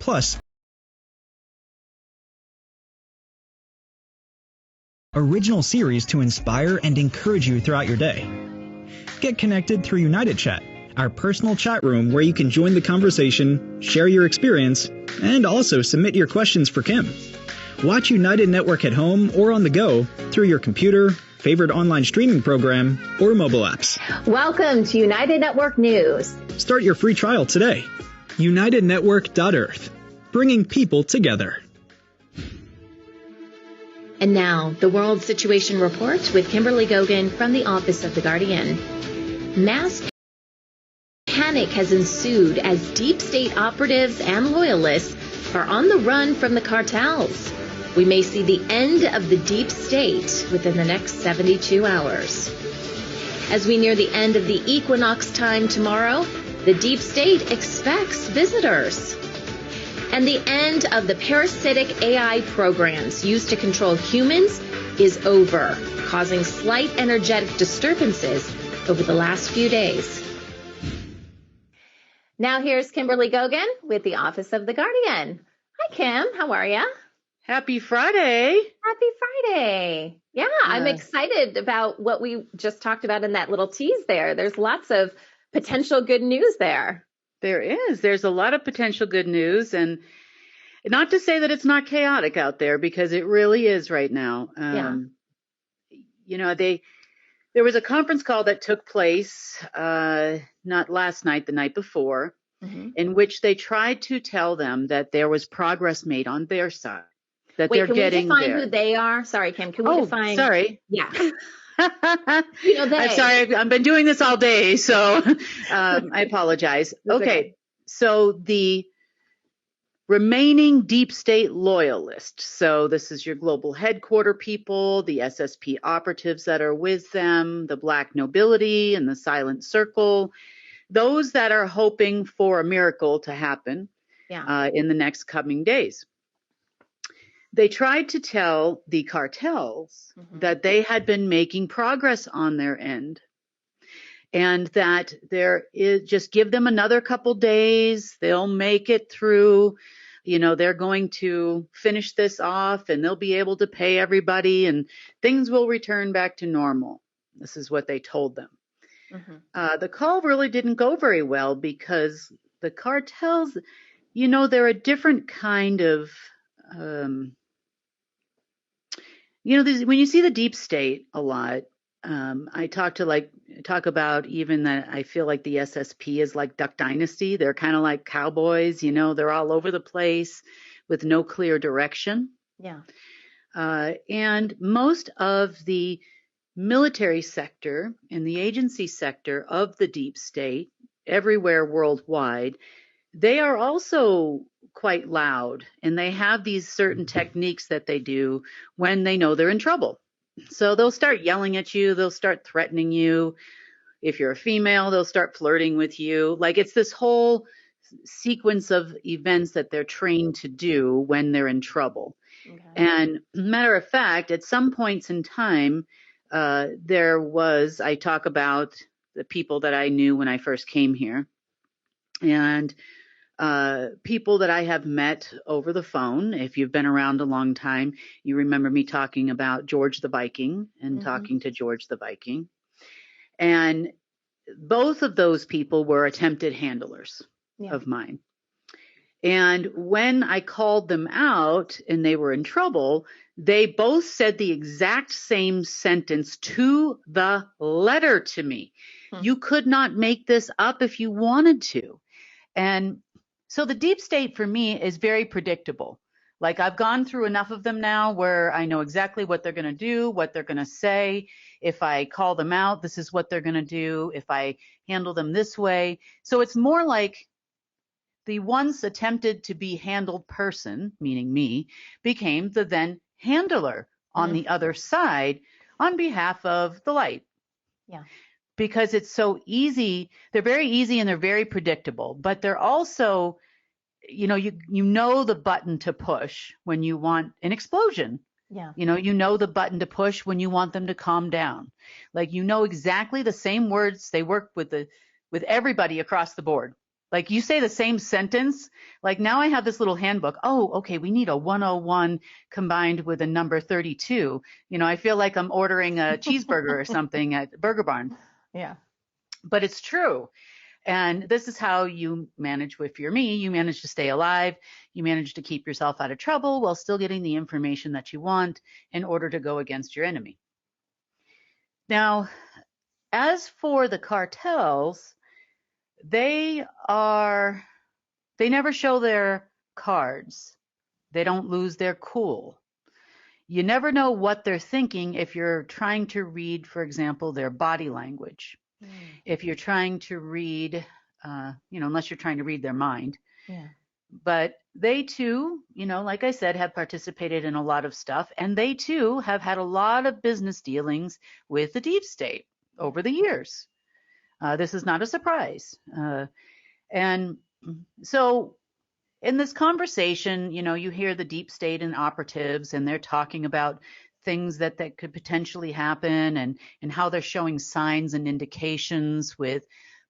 Plus, original series to inspire and encourage you throughout your day. Get connected through United Chat, our personal chat room where you can join the conversation, share your experience, and also submit your questions for Kim. Watch United Network at home or on the go through your computer, favorite online streaming program, or mobile apps. Welcome to United Network News. Start your free trial today. UnitedNetwork.earth, bringing people together. And now, the World Situation Report with Kimberly Gogan from the Office of the Guardian. Mass panic has ensued as deep state operatives and loyalists are on the run from the cartels. We may see the end of the deep state within the next 72 hours. As we near the end of the equinox time tomorrow, the deep state expects visitors. And the end of the parasitic AI programs used to control humans is over, causing slight energetic disturbances over the last few days. Now here's Kimberly Gogan with the Office of the Guardian. Hi, Kim. How are you? Happy Friday. Happy Friday. Yeah, I'm excited about what we just talked about in that little tease there. There's lots of potential good news there. There is. There's a lot of potential good news, and not to say that it's not chaotic out there, because it really is right now. You know, there was a conference call that took place not last night, the night before, in which they tried to tell them that there was progress made on their side, that they're getting there. Wait, can we define who they are? Sorry, Kim. Can we define? Sorry. Yeah. I'm sorry. I've been doing this all day, so I apologize. Okay. So the remaining deep state loyalists. So this is your global headquarter people, the SSP operatives that are with them, the black nobility and the silent circle, those that are hoping for a miracle to happen in the next coming days. They tried to tell the cartels that they had been making progress on their end, and that there is, just give them another couple days, they'll make it through. You know, they're going to finish this off and they'll be able to pay everybody and things will return back to normal. This is what they told them. The call really didn't go very well because the cartels, you know, they're a different kind of, you know, when you see the deep state a lot, I talk about even that I feel like the SSP is like Duck Dynasty. They're kind of like cowboys, you know, they're all over the place with no clear direction. Yeah. And most of the military sector and the agency sector of the deep state, everywhere worldwide, they are also quite loud, and they have these certain techniques that they do when they know they're in trouble. So they'll start yelling at you. They'll start threatening you. If you're a female, they'll start flirting with you. Like, it's this whole sequence of events that they're trained to do when they're in trouble. Okay. And matter of fact, at some points in time, I talk about the people that I knew when I first came here, and people that I have met over the phone. If you've been around a long time, you remember me talking about George the Viking and talking to George the Viking. And both of those people were attempted handlers of mine. And when I called them out and they were in trouble, they both said the exact same sentence to the letter to me. You could not make this up if you wanted to. And so the deep state for me is very predictable. Like, I've gone through enough of them now where I know exactly what they're going to do, what they're going to say. If I call them out, this is what they're going to do. If I handle them this way. So it's more like the once attempted to be handled person, meaning me, became the then handler on the other side on behalf of the light. Yeah. Because it's so easy. They're very easy and they're very predictable, but they're also, you know the button to push when you want an explosion. Yeah. You know the button to push when you want them to calm down. Like, you know exactly the same words. They work with everybody across the board. Like you say the same sentence. Like now I have this little handbook. Oh, okay. We need a 101 combined with a number 32. I feel like I'm ordering a cheeseburger or something at Burger Barn. Yeah. But it's true. And this is how you manage if you're me. You manage to stay alive. You manage to keep yourself out of trouble while still getting the information that you want in order to go against your enemy. Now, as for the cartels, they never show their cards. They don't lose their cool. You never know what they're thinking if you're trying to read, for example, their body language. If you're trying to read, unless you're trying to read their mind. Yeah. But they too, like I said, have participated in a lot of stuff, and they too have had a lot of business dealings with the deep state over the years. This is not a surprise. And so in this conversation, you hear the deep state and operatives, and they're talking about things that could potentially happen and how they're showing signs and indications with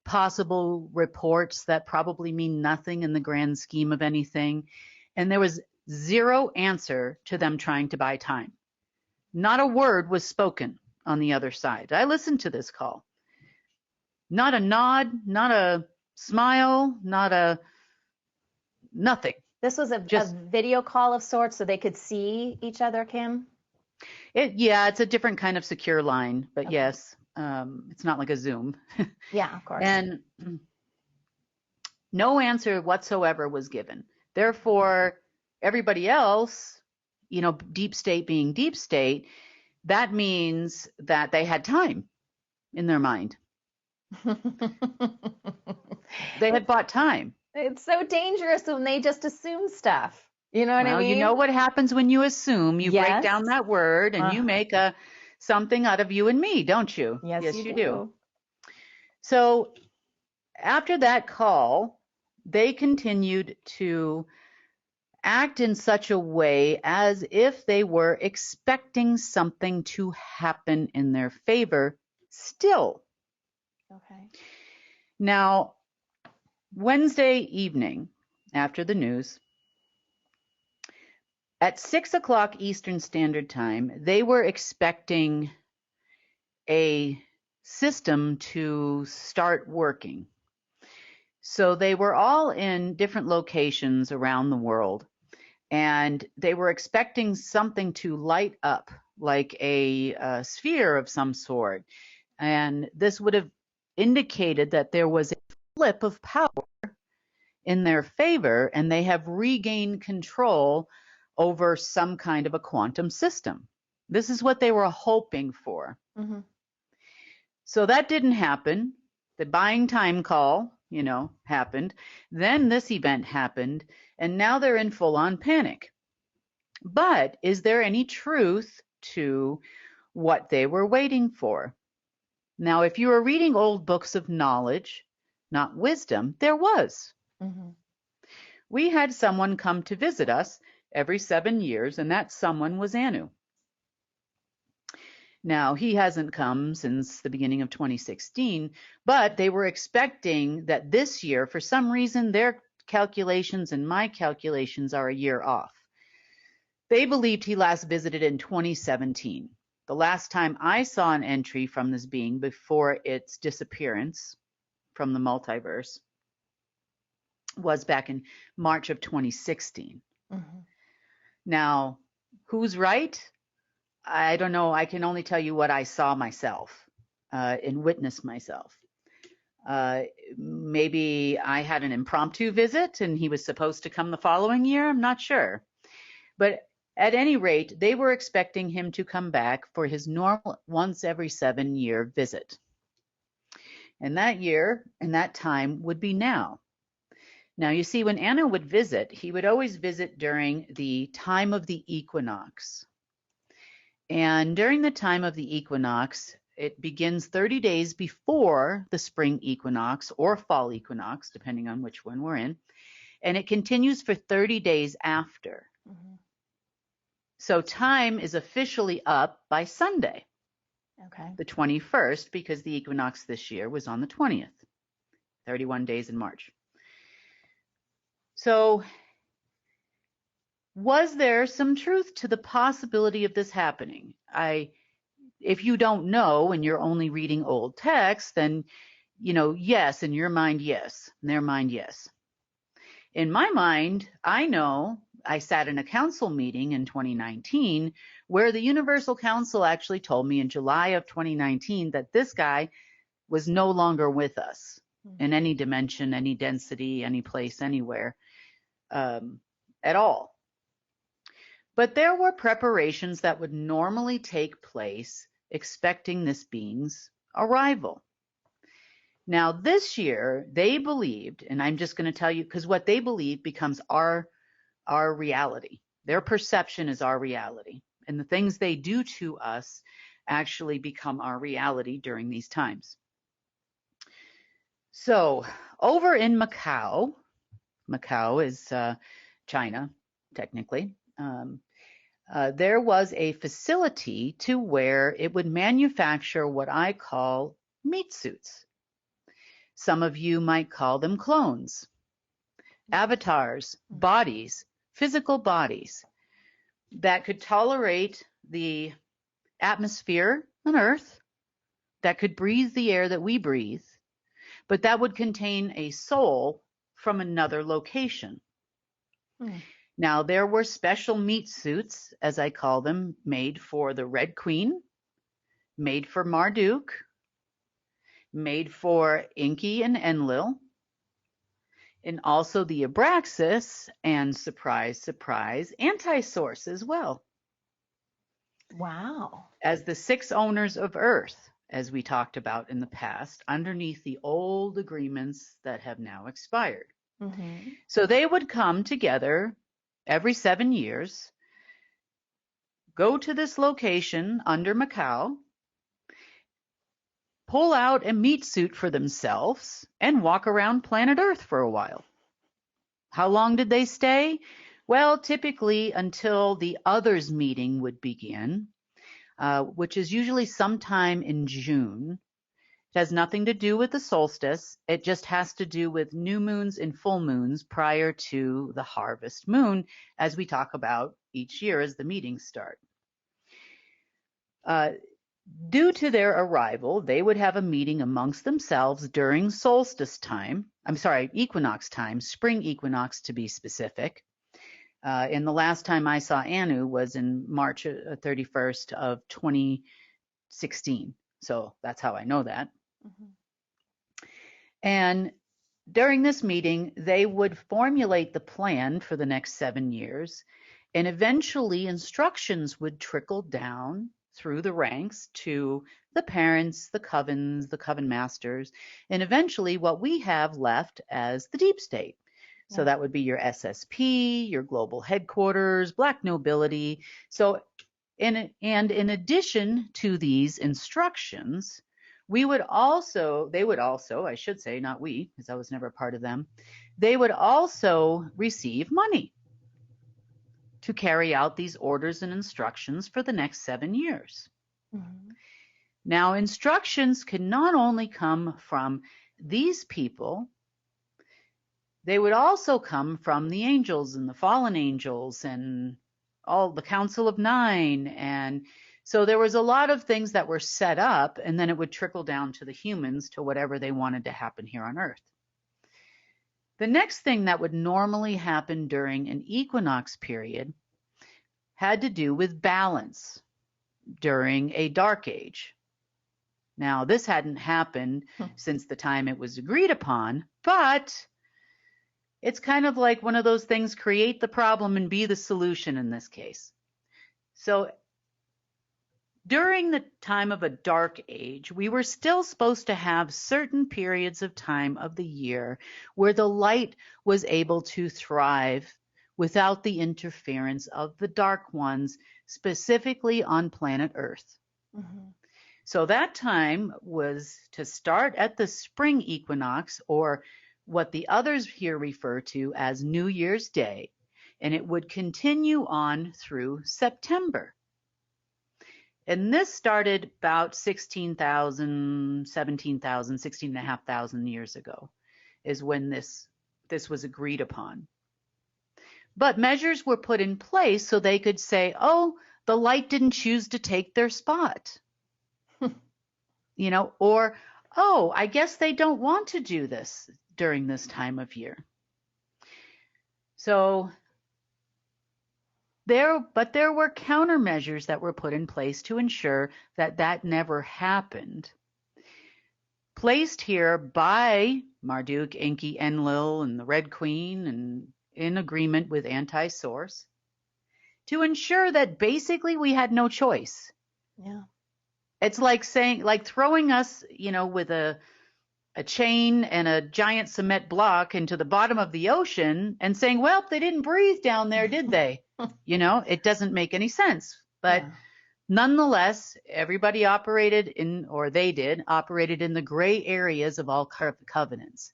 possible reports that probably mean nothing in the grand scheme of anything. And there was zero answer to them trying to buy time. Not a word was spoken on the other side. I listened to this call. Not a nod, not a smile, nothing. This was a video call of sorts so they could see each other, Kim? It's a different kind of secure line, but okay. Yes, it's not like a Zoom. Yeah, of course. And no answer whatsoever was given. Therefore, everybody else, deep state being deep state, that means that they had time in their mind. They had bought time. It's so dangerous when they just assume stuff. You know what I mean? You know what happens when you assume. You break down that word and you make something out of you and me, don't you? Yes, you do. So after that call, they continued to act in such a way as if they were expecting something to happen in their favor still. Okay. Now, Wednesday evening, after the news, at 6 o'clock Eastern Standard Time, they were expecting a system to start working. So they were all in different locations around the world, and they were expecting something to light up, like a sphere of some sort. And this would have indicated that there was a flip of power in their favor, and they have regained control over some kind of a quantum system. This is what they were hoping for. Mm-hmm. So that didn't happen. The buying time call, happened. Then this event happened, and now they're in full-on panic. But is there any truth to what they were waiting for? Now, if you were reading old books of knowledge, not wisdom, there was. Mm-hmm. We had someone come to visit us every 7 years, and that someone was Anu. Now, he hasn't come since the beginning of 2016, but they were expecting that this year, for some reason, their calculations and my calculations are a year off. They believed he last visited in 2017. The last time I saw an entry from this being before its disappearance from the multiverse was back in March of 2016. Mm-hmm. Now, who's right? I don't know. I can only tell you what I saw myself and witnessed myself. Maybe I had an impromptu visit and he was supposed to come the following year. I'm not sure. But at any rate, they were expecting him to come back for his normal once every 7-year visit. And that year and that time would be now. Now, you see, when Anna would visit, he would always visit during the time of the equinox. And during the time of the equinox, it begins 30 days before the spring equinox or fall equinox, depending on which one we're in. And it continues for 30 days after. Mm-hmm. So time is officially up by Sunday, the 21st, because the equinox this year was on the 20th, 31 days in March. So was there some truth to the possibility of this happening? If you don't know and you're only reading old text, then, yes, in your mind, yes, in their mind, yes. In my mind, I know I sat in a council meeting in 2019 where the Universal Council actually told me in July of 2019 that this guy was no longer with us in any dimension, any density, any place, anywhere, at all. But there were preparations that would normally take place expecting this being's arrival. Now, this year, they believed, and I'm just going to tell you, because what they believe becomes our reality. Their perception is our reality. And the things they do to us actually become our reality during these times. So, over in Macau is China, technically, there was a facility to where it would manufacture what I call meat suits. Some of you might call them clones, avatars, bodies, physical bodies that could tolerate the atmosphere on Earth, that could breathe the air that we breathe, but that would contain a soul from another location. Now, there were special meat suits, as I call them, made for the Red Queen, made for Marduk, made for Enki and Enlil, and also the Abraxas, and surprise, surprise, Anti-Source as well. Wow. As the 6 owners of Earth, as we talked about in the past, underneath the old agreements that have now expired. So they would come together every 7 years, go to this location under Macau, pull out a meat suit for themselves, and walk around planet Earth for a while. How long did they stay? Well, typically until the others meeting would begin, which is usually sometime in June. It has nothing to do with the solstice. It just has to do with new moons and full moons prior to the harvest moon, as we talk about each year as the meetings start. Due to their arrival, they would have a meeting amongst themselves during solstice time. Equinox time, spring equinox to be specific. And the last time I saw Anu was in March 31st of 2016. So that's how I know that. And during this meeting, they would formulate the plan for the next 7 years, and eventually instructions would trickle down through the ranks to the parents, the covens, the coven masters, and eventually what we have left as the deep state. So that would be your SSP, your global headquarters, black nobility. So, in addition to these instructions, they would also, I should say, not we, because I was never a part of them, they would also receive money to carry out these orders and instructions for the next 7 years. Now, instructions can not only come from these people, they would also come from the angels and the fallen angels and all the Council of Nine. And so there was a lot of things that were set up, and then it would trickle down to the humans to whatever they wanted to happen here on Earth. The next thing that would normally happen during an equinox period had to do with balance during a dark age. Now, this hadn't happened since the time it was agreed upon, but it's kind of like one of those things, create the problem and be the solution in this case. So during the time of a dark age, we were still supposed to have certain periods of time of the year where the light was able to thrive without the interference of the dark ones, specifically on planet Earth. So that time was to start at the spring equinox, or what the others here refer to as New Year's Day, and it would continue on through September. And this started about 16,000, 17,000, 16,500 years ago is when this was agreed upon. But measures were put in place so they could say, oh, the light didn't choose to take their spot, or, oh, I guess they don't want to do this during this time of year. So there were countermeasures that were put in place to ensure that that never happened. Placed here by Marduk, Enki, Enlil, and the Red Queen, and in agreement with Anti-Source, to ensure that basically we had no choice. Yeah. It's like throwing us, with a chain and a giant cement block into the bottom of the ocean and saying, well, they didn't breathe down there, did they? It doesn't make any sense. But nonetheless, everybody operated in the gray areas of all covenants.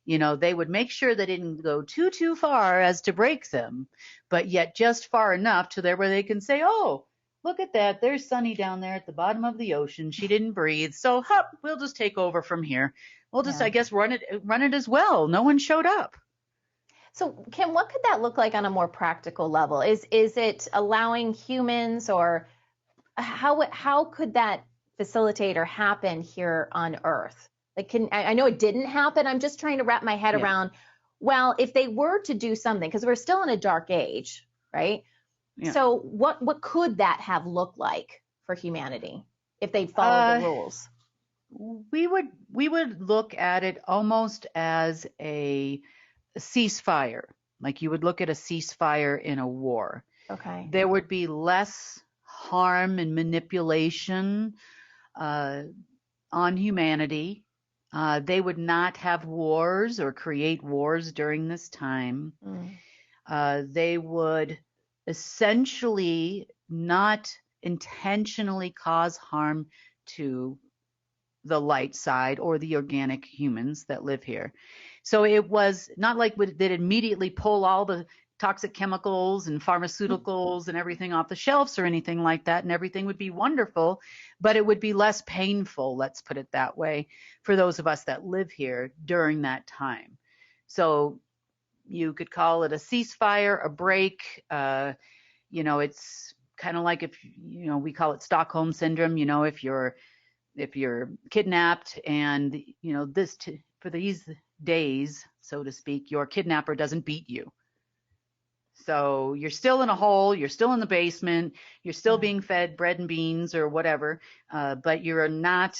They would make sure they didn't go too far as to break them, but yet just far enough to there where they can say, oh, look at that. There's Sunny down there at the bottom of the ocean. She didn't breathe. So we'll just take over from here. We'll just, I guess, run it as well. No one showed up. So Kim, what could that look like on a more practical level? Is it allowing humans, or how could that facilitate or happen here on Earth? Like, I know it didn't happen. I'm just trying to wrap my head around, well, if they were to do something, because we're still in a dark age, right? Yeah. So what could that have looked like for humanity if they followed the rules? We would look at it almost as a ceasefire, like you would look at a ceasefire in a war. Okay. There would be less harm and manipulation on humanity. They would not have wars or create wars during this time. They would essentially not intentionally cause harm to the light side or the organic humans that live here. So it was not like they'd immediately pull all the toxic chemicals and pharmaceuticals and everything off the shelves or anything like that, and everything would be wonderful, but it would be less painful, let's put it that way, for those of us that live here during that time. So you could call it a ceasefire, a break. It's kind of like if, we call it Stockholm syndrome, if you're kidnapped and, for these days, so to speak, your kidnapper doesn't beat you. So you're still in a hole, you're still in the basement, you're still being fed bread and beans or whatever, but you're not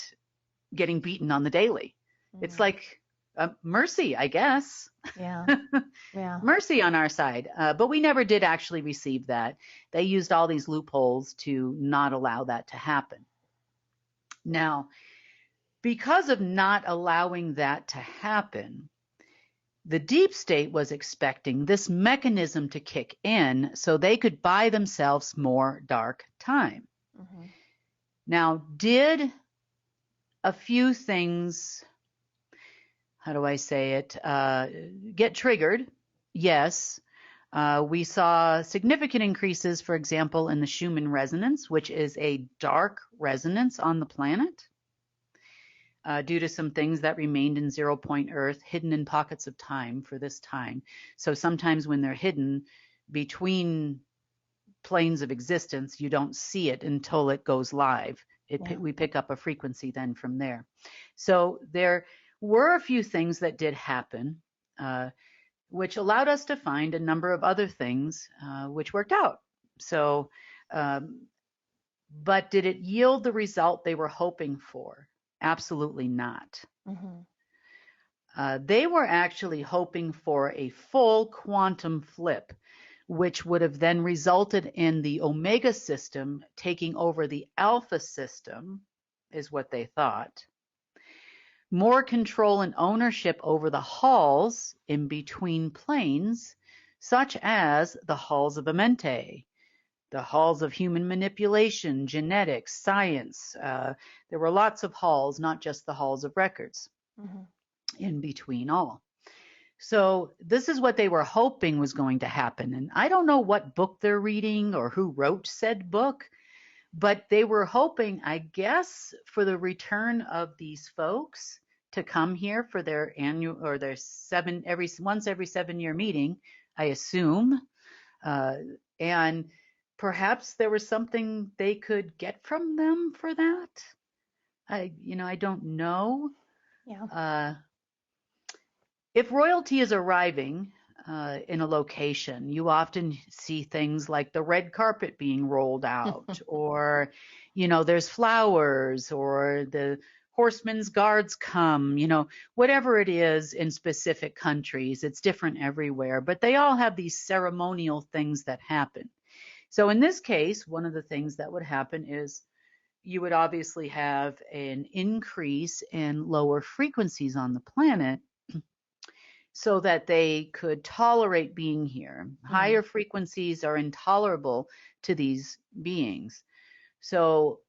getting beaten on the daily. It's like mercy, I guess. Yeah. Mercy on our side. But we never did actually receive that. They used all these loopholes to not allow that to happen. Now, because of not allowing that to happen, the deep state was expecting this mechanism to kick in so they could buy themselves more dark time. Mm-hmm. Now, did a few things, how do I say it, get triggered? Yes. We saw significant increases, for example, in the Schumann resonance, which is a dark resonance on the planet. Due to some things that remained in 0 point Earth, hidden in pockets of time for this time. So sometimes when they're hidden between planes of existence, you don't see it until it goes live. We pick up a frequency then from there. So there were a few things that did happen, which allowed us to find a number of other things which worked out. So, but did it yield the result they were hoping for? Absolutely not. Mm-hmm. They were actually hoping for a full quantum flip, which would have then resulted in the Omega system taking over the Alpha system, is what they thought. More control and ownership over the halls in between planes, such as the halls of Amente, the halls of human manipulation, genetics, science. There were lots of halls, not just the halls of records, in between all. So this is what they were hoping was going to happen. And I don't know what book they're reading or who wrote said book, but they were hoping, I guess, for the return of these folks to come here for their annual or their once every 7 year meeting, I assume. And perhaps there was something they could get from them for that. I don't know. Yeah. If royalty is arriving in a location, you often see things like the red carpet being rolled out, or, there's flowers, or the horsemen's guards come, whatever it is in specific countries. It's different everywhere, but they all have these ceremonial things that happen. So in this case, one of the things that would happen is you would obviously have an increase in lower frequencies on the planet so that they could tolerate being here. Higher frequencies are intolerable to these beings. So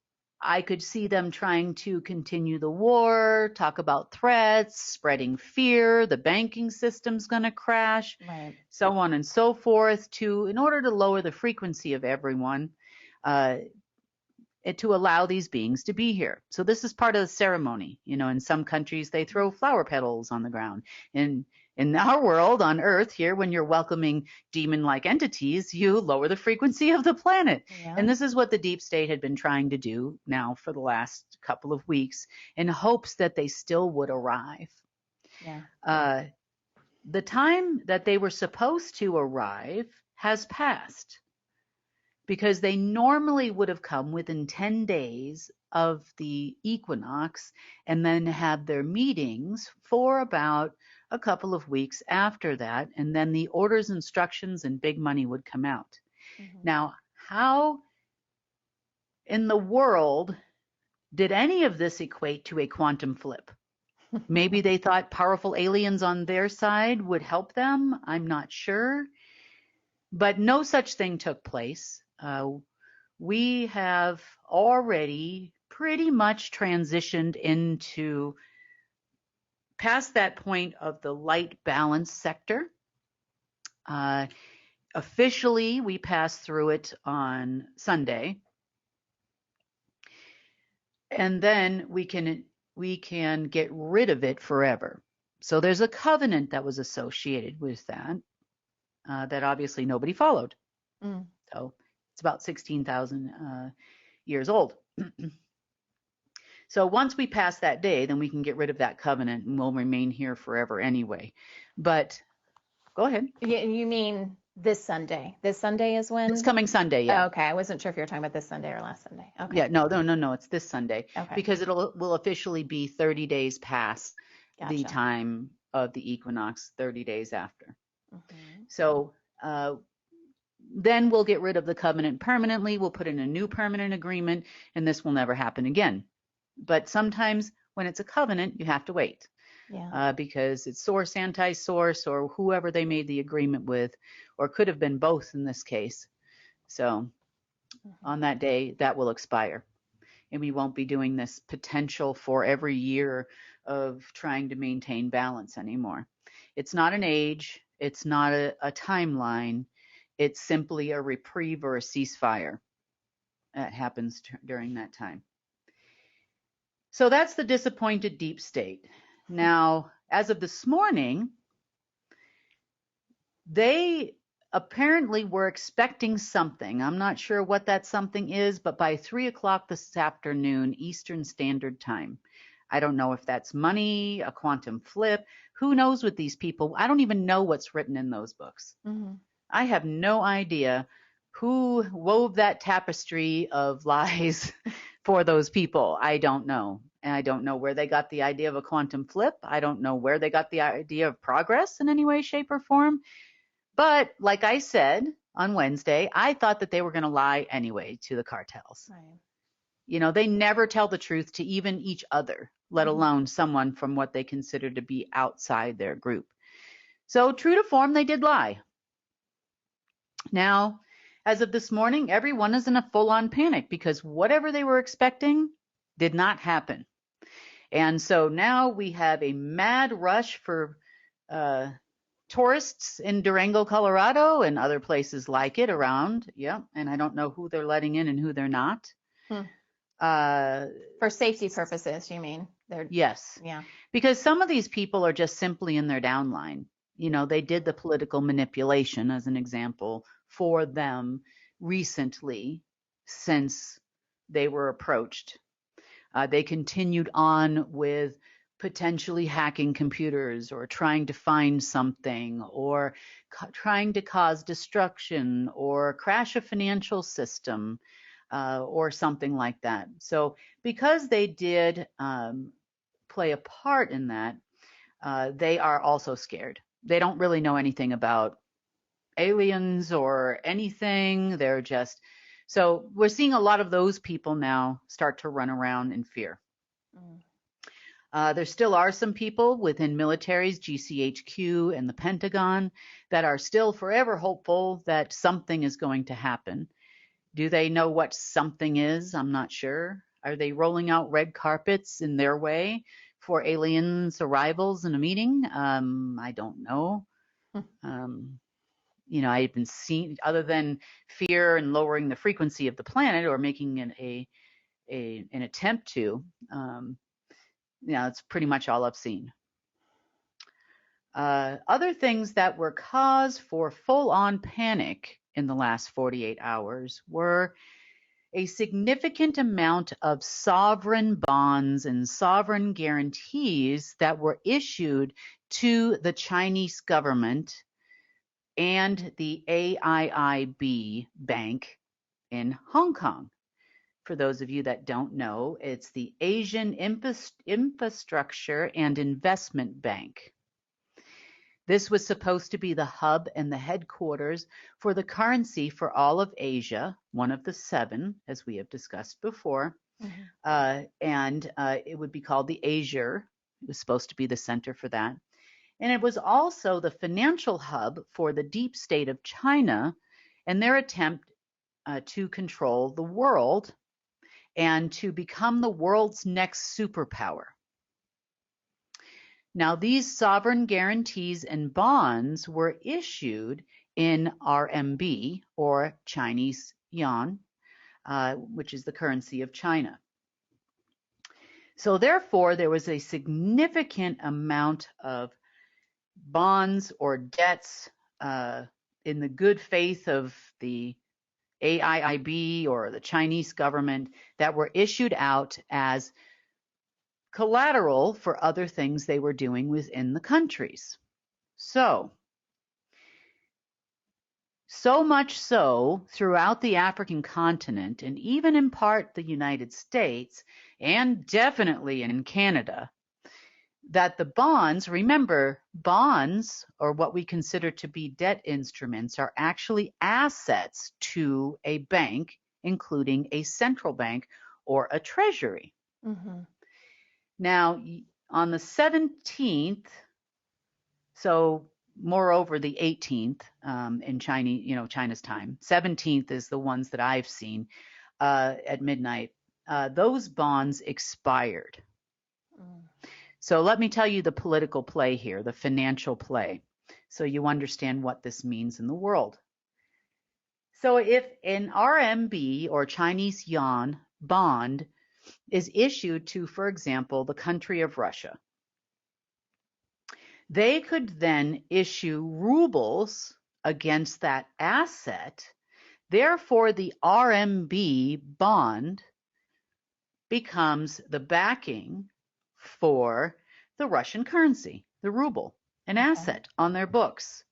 I could see them trying to continue the war, talk about threats, spreading fear, the banking system's going to crash, Right. so on and so forth, in order to lower the frequency of everyone, to allow these beings to be here. So this is part of the ceremony. In some countries, they throw flower petals on the ground. In our world, on Earth here, when you're welcoming demon-like entities, you lower the frequency of the planet. Yeah. And this is what the deep state had been trying to do now for the last couple of weeks, in hopes that they still would arrive. Yeah. The time that they were supposed to arrive has passed, because they normally would have come within 10 days of the equinox and then have their meetings for about a couple of weeks after that. And then the orders, instructions, and big money would come out. Now, how in the world did any of this equate to a quantum flip? Maybe they thought powerful aliens on their side would help them. I'm not sure. But no such thing took place. We have already pretty much transitioned into past that point of the light balance sector. Officially, we passed through it on Sunday. And then we can get rid of it forever. So there's a covenant that was associated with that, that obviously nobody followed. So it's about 16,000 years old. So once we pass that day, then we can get rid of that covenant and we'll remain here forever anyway. But go ahead. You mean this Sunday? This Sunday is when? It's coming Sunday, yeah. Oh, okay. I wasn't sure if you were talking about this Sunday or last Sunday. Okay. Yeah, no. It's this Sunday. Okay. Because will officially be 30 days past Gotcha. the time of the equinox, 30 days after. So then we'll get rid of the covenant permanently. We'll put in a new permanent agreement, and this will never happen again. But sometimes when it's a covenant, you have to wait. Yeah. Because it's source, anti-source, or whoever they made the agreement with, or could have been both in this case. So on that day, that will expire. And we won't be doing this potential for every year of trying to maintain balance anymore. It's not an age. It's not a timeline. It's simply a reprieve or a ceasefire that happens during that time. So that's the disappointed deep state. Now, as of this morning, they apparently were expecting something. I'm not sure what that something is, but by 3 o'clock this afternoon, Eastern Standard Time. I don't know if that's money, a quantum flip. Who knows with these people? I don't even know what's written in those books. I have no idea who wove that tapestry of lies for those people. I don't know. And I don't know where they got the idea of a quantum flip. I don't know where they got the idea of progress in any way, shape, or form. But like I said on Wednesday, I thought that they were going to lie anyway to the cartels. Right. They never tell the truth to even each other, let alone someone from what they consider to be outside their group. So true to form, they did lie. Now, as of this morning, everyone is in a full-on panic because whatever they were expecting did not happen. And so now we have a mad rush for tourists in Durango, Colorado, and other places like it around. Yeah, and I don't know who they're letting in and who they're not. For safety purposes, you mean? Yes. Yeah. Because some of these people are just simply in their downline. They did the political manipulation, as an example, for them recently since they were approached. They continued on with potentially hacking computers or trying to find something or trying to cause destruction or crash a financial system or something like that. So because they did play a part in that, they are also scared. They don't really know anything about aliens or anything. They're just, so we're seeing a lot of those people now start to run around in fear. There still are some people within militaries, GCHQ and the Pentagon, that are still forever hopeful that something is going to happen. Do they know what something is? I'm not sure. Are they rolling out red carpets in their way for aliens' arrivals in a meeting? I don't know. I haven't seen, other than fear and lowering the frequency of the planet or making an attempt to. It's pretty much all I've seen. Other things that were cause for full-on panic in the last 48 hours were a significant amount of sovereign bonds and sovereign guarantees that were issued to the Chinese government and the AIIB Bank in Hong Kong. For those of you that don't know, it's the Asian Infrastructure and Investment Bank. This was supposed to be the hub and the headquarters for the currency for all of Asia, one of the 7, as we have discussed before. And it would be called the Asia. It was supposed to be the center for that. And it was also the financial hub for the deep state of China and their attempt to control the world and to become the world's next superpower. Now, these sovereign guarantees and bonds were issued in RMB, or Chinese yuan, which is the currency of China. So therefore, there was a significant amount of bonds or debts in the good faith of the AIIB or the Chinese government that were issued out as collateral for other things they were doing within the countries. So much so throughout the African continent, and even in part the United States, and definitely in Canada, that the bonds, remember, bonds, or what we consider to be debt instruments, are actually assets to a bank, including a central bank or a treasury. Now, on the 17th, so moreover the 18th in China's time, 17th is the ones that I've seen at midnight, those bonds expired. So let me tell you the political play here, the financial play, so you understand what this means in the world. So if an RMB or Chinese yuan bond is issued to, for example, the country of Russia, they could then issue rubles against that asset. Therefore, the RMB bond becomes the backing for the Russian currency, the ruble, an asset on their books,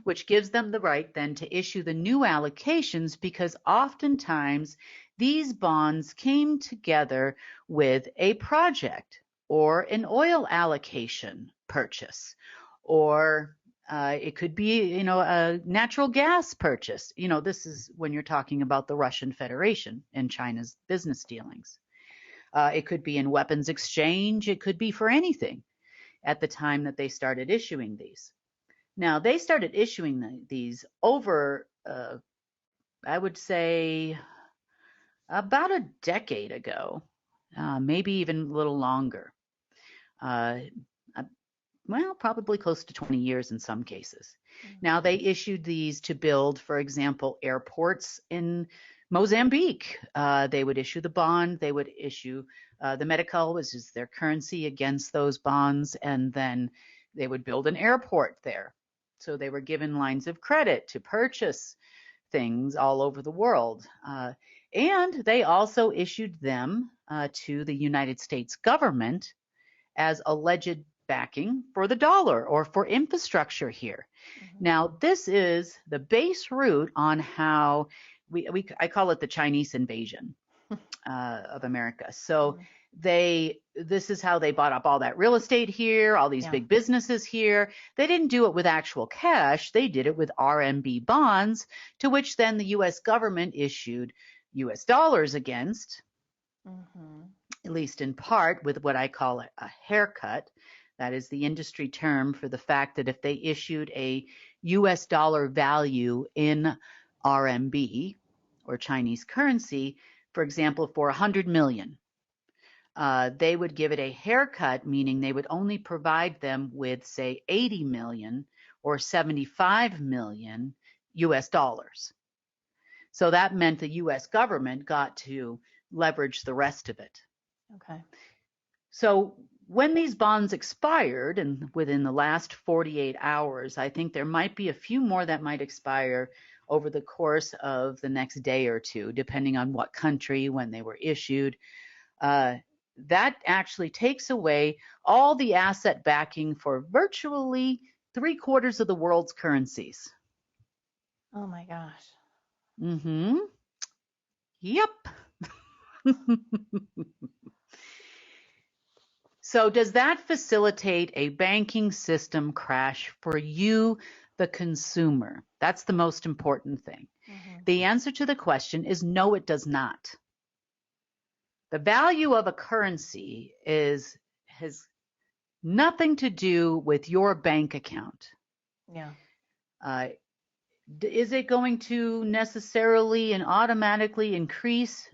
which gives them the right then to issue the new allocations, because oftentimes these bonds came together with a project or an oil allocation purchase, or it could be, a natural gas purchase. This is when you're talking about the Russian Federation and China's business dealings. It could be in weapons exchange. It could be for anything at the time that they started issuing these. Now, they started issuing these over, I would say, about a decade ago, maybe even a little longer. Probably close to 20 years in some cases. Now, they issued these to build, for example, airports in Mozambique. They would issue the bond, they would issue the medical, which is their currency, against those bonds, and then they would build an airport there. So they were given lines of credit to purchase things all over the world. And they also issued them to the United States government as alleged backing for the dollar or for infrastructure here. Mm-hmm. Now, this is the base route on how I call it the Chinese invasion of America. So this is how they bought up all that real estate here, all these big businesses here. They didn't do it with actual cash. They did it with RMB bonds, to which then the U.S. government issued U.S. dollars against, at least in part, with what I call a haircut. That is the industry term for the fact that if they issued a U.S. dollar value in RMB or Chinese currency, for example, for 100 million, they would give it a haircut, meaning they would only provide them with, say, 80 million or 75 million US dollars. So that meant the US government got to leverage the rest of it. Okay. So when these bonds expired, and within the last 48 hours, I think there might be a few more that might expire over the course of the next day or two, depending on what country, when they were issued. That actually takes away all the asset backing for virtually 3/4 of the world's currencies. Oh my gosh. Mm-hmm. Yep. So does that facilitate a banking system crash for you, the consumer? That's the most important thing. The answer to the question is no, it does not. The value of a currency has nothing to do with your bank account. Yeah. Is it going to necessarily and automatically increase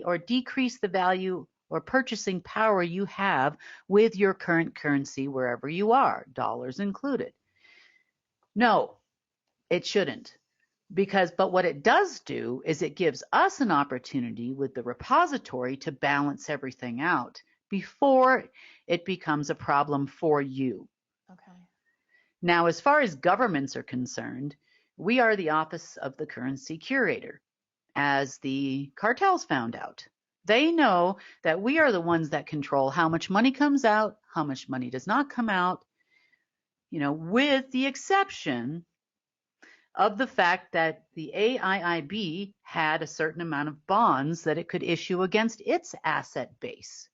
or decrease the value or purchasing power you have with your current currency wherever you are, dollars included? No, it shouldn't. But what it does do is it gives us an opportunity with the repository to balance everything out before it becomes a problem for you. Okay. Now, as far as governments are concerned, we are the Office of the Currency Curator, as the cartels found out. They know that we are the ones that control how much money comes out, how much money does not come out, with the exception of the fact that the AIIB had a certain amount of bonds that it could issue against its asset base.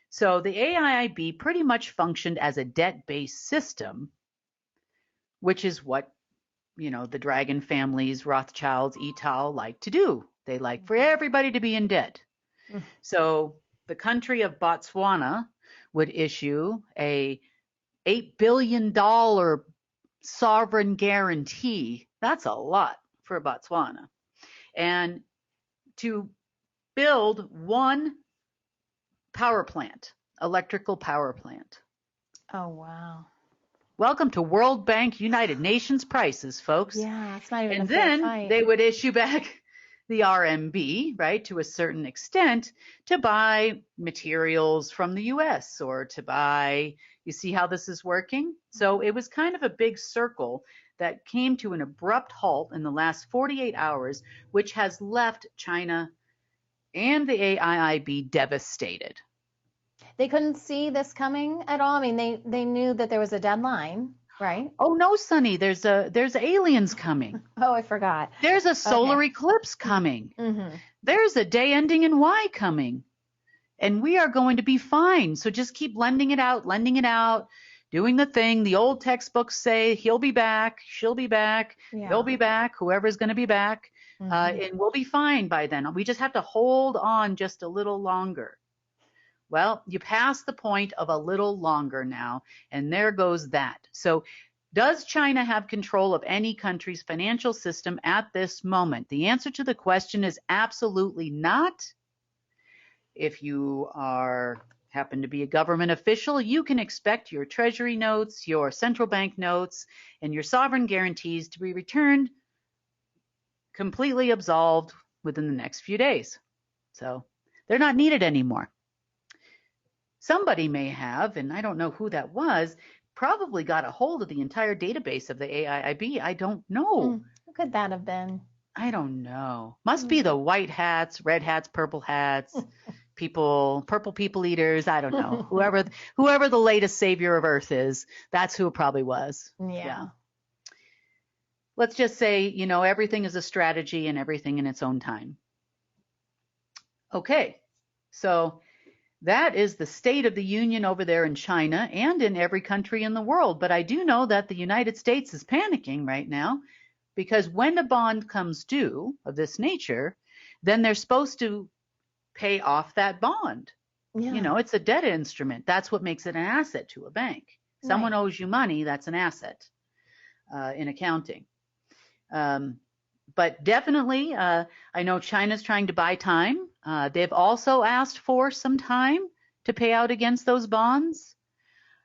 So the AIIB pretty much functioned as a debt-based system, which is what, the Dragon families, Rothschilds, et al. Like to do. They like for everybody to be in debt. So the country of Botswana would issue a $8 billion sovereign guarantee. That's a lot for Botswana. And to build one power plant, electrical power plant. Oh, wow. Welcome to World Bank United Nations prices, folks. Yeah, it's not even and a fair then fight. They would issue back the RMB, right, to a certain extent to buy materials from the US or to buy, you see how this is working? So it was kind of a big circle that came to an abrupt halt in the last 48 hours, which has left China and the AIIB devastated. They couldn't see this coming at all. I mean, they knew that there was a deadline, right? Oh no, Sonny, there's aliens coming. Oh, I forgot. There's a solar eclipse coming. Mm-hmm. There's a day ending in Y coming. And we are going to be fine. So just keep lending it out, doing the thing. The old textbooks say he'll be back, she'll be back, they'll be back, whoever's going to be back, and we'll be fine by then. We just have to hold on just a little longer. Well, you pass the point of a little longer now, and there goes that. So does China have control of any country's financial system at this moment? The answer to the question is absolutely not. If you happen to be a government official, you can expect your treasury notes, your central bank notes, and your sovereign guarantees to be returned completely absolved within the next few days. So they're not needed anymore. Somebody may have, and I don't know who that was, probably got a hold of the entire database of the AIIB. I don't know. Who could that have been? I don't know. Must be the white hats, red hats, purple hats, purple people eaters. I don't know. Whoever the latest savior of Earth is, that's who it probably was. Yeah. Let's just say, everything is a strategy and everything in its own time. Okay, so that is the state of the union over there in China and in every country in the world. But I do know that the United States is panicking right now, because when a bond comes due of this nature, then they're supposed to pay off that bond. Yeah. It's a debt instrument. That's what makes it an asset to a bank. Someone owes you money, that's an asset in accounting. But definitely, I know China's trying to buy time. They've also asked for some time to pay out against those bonds.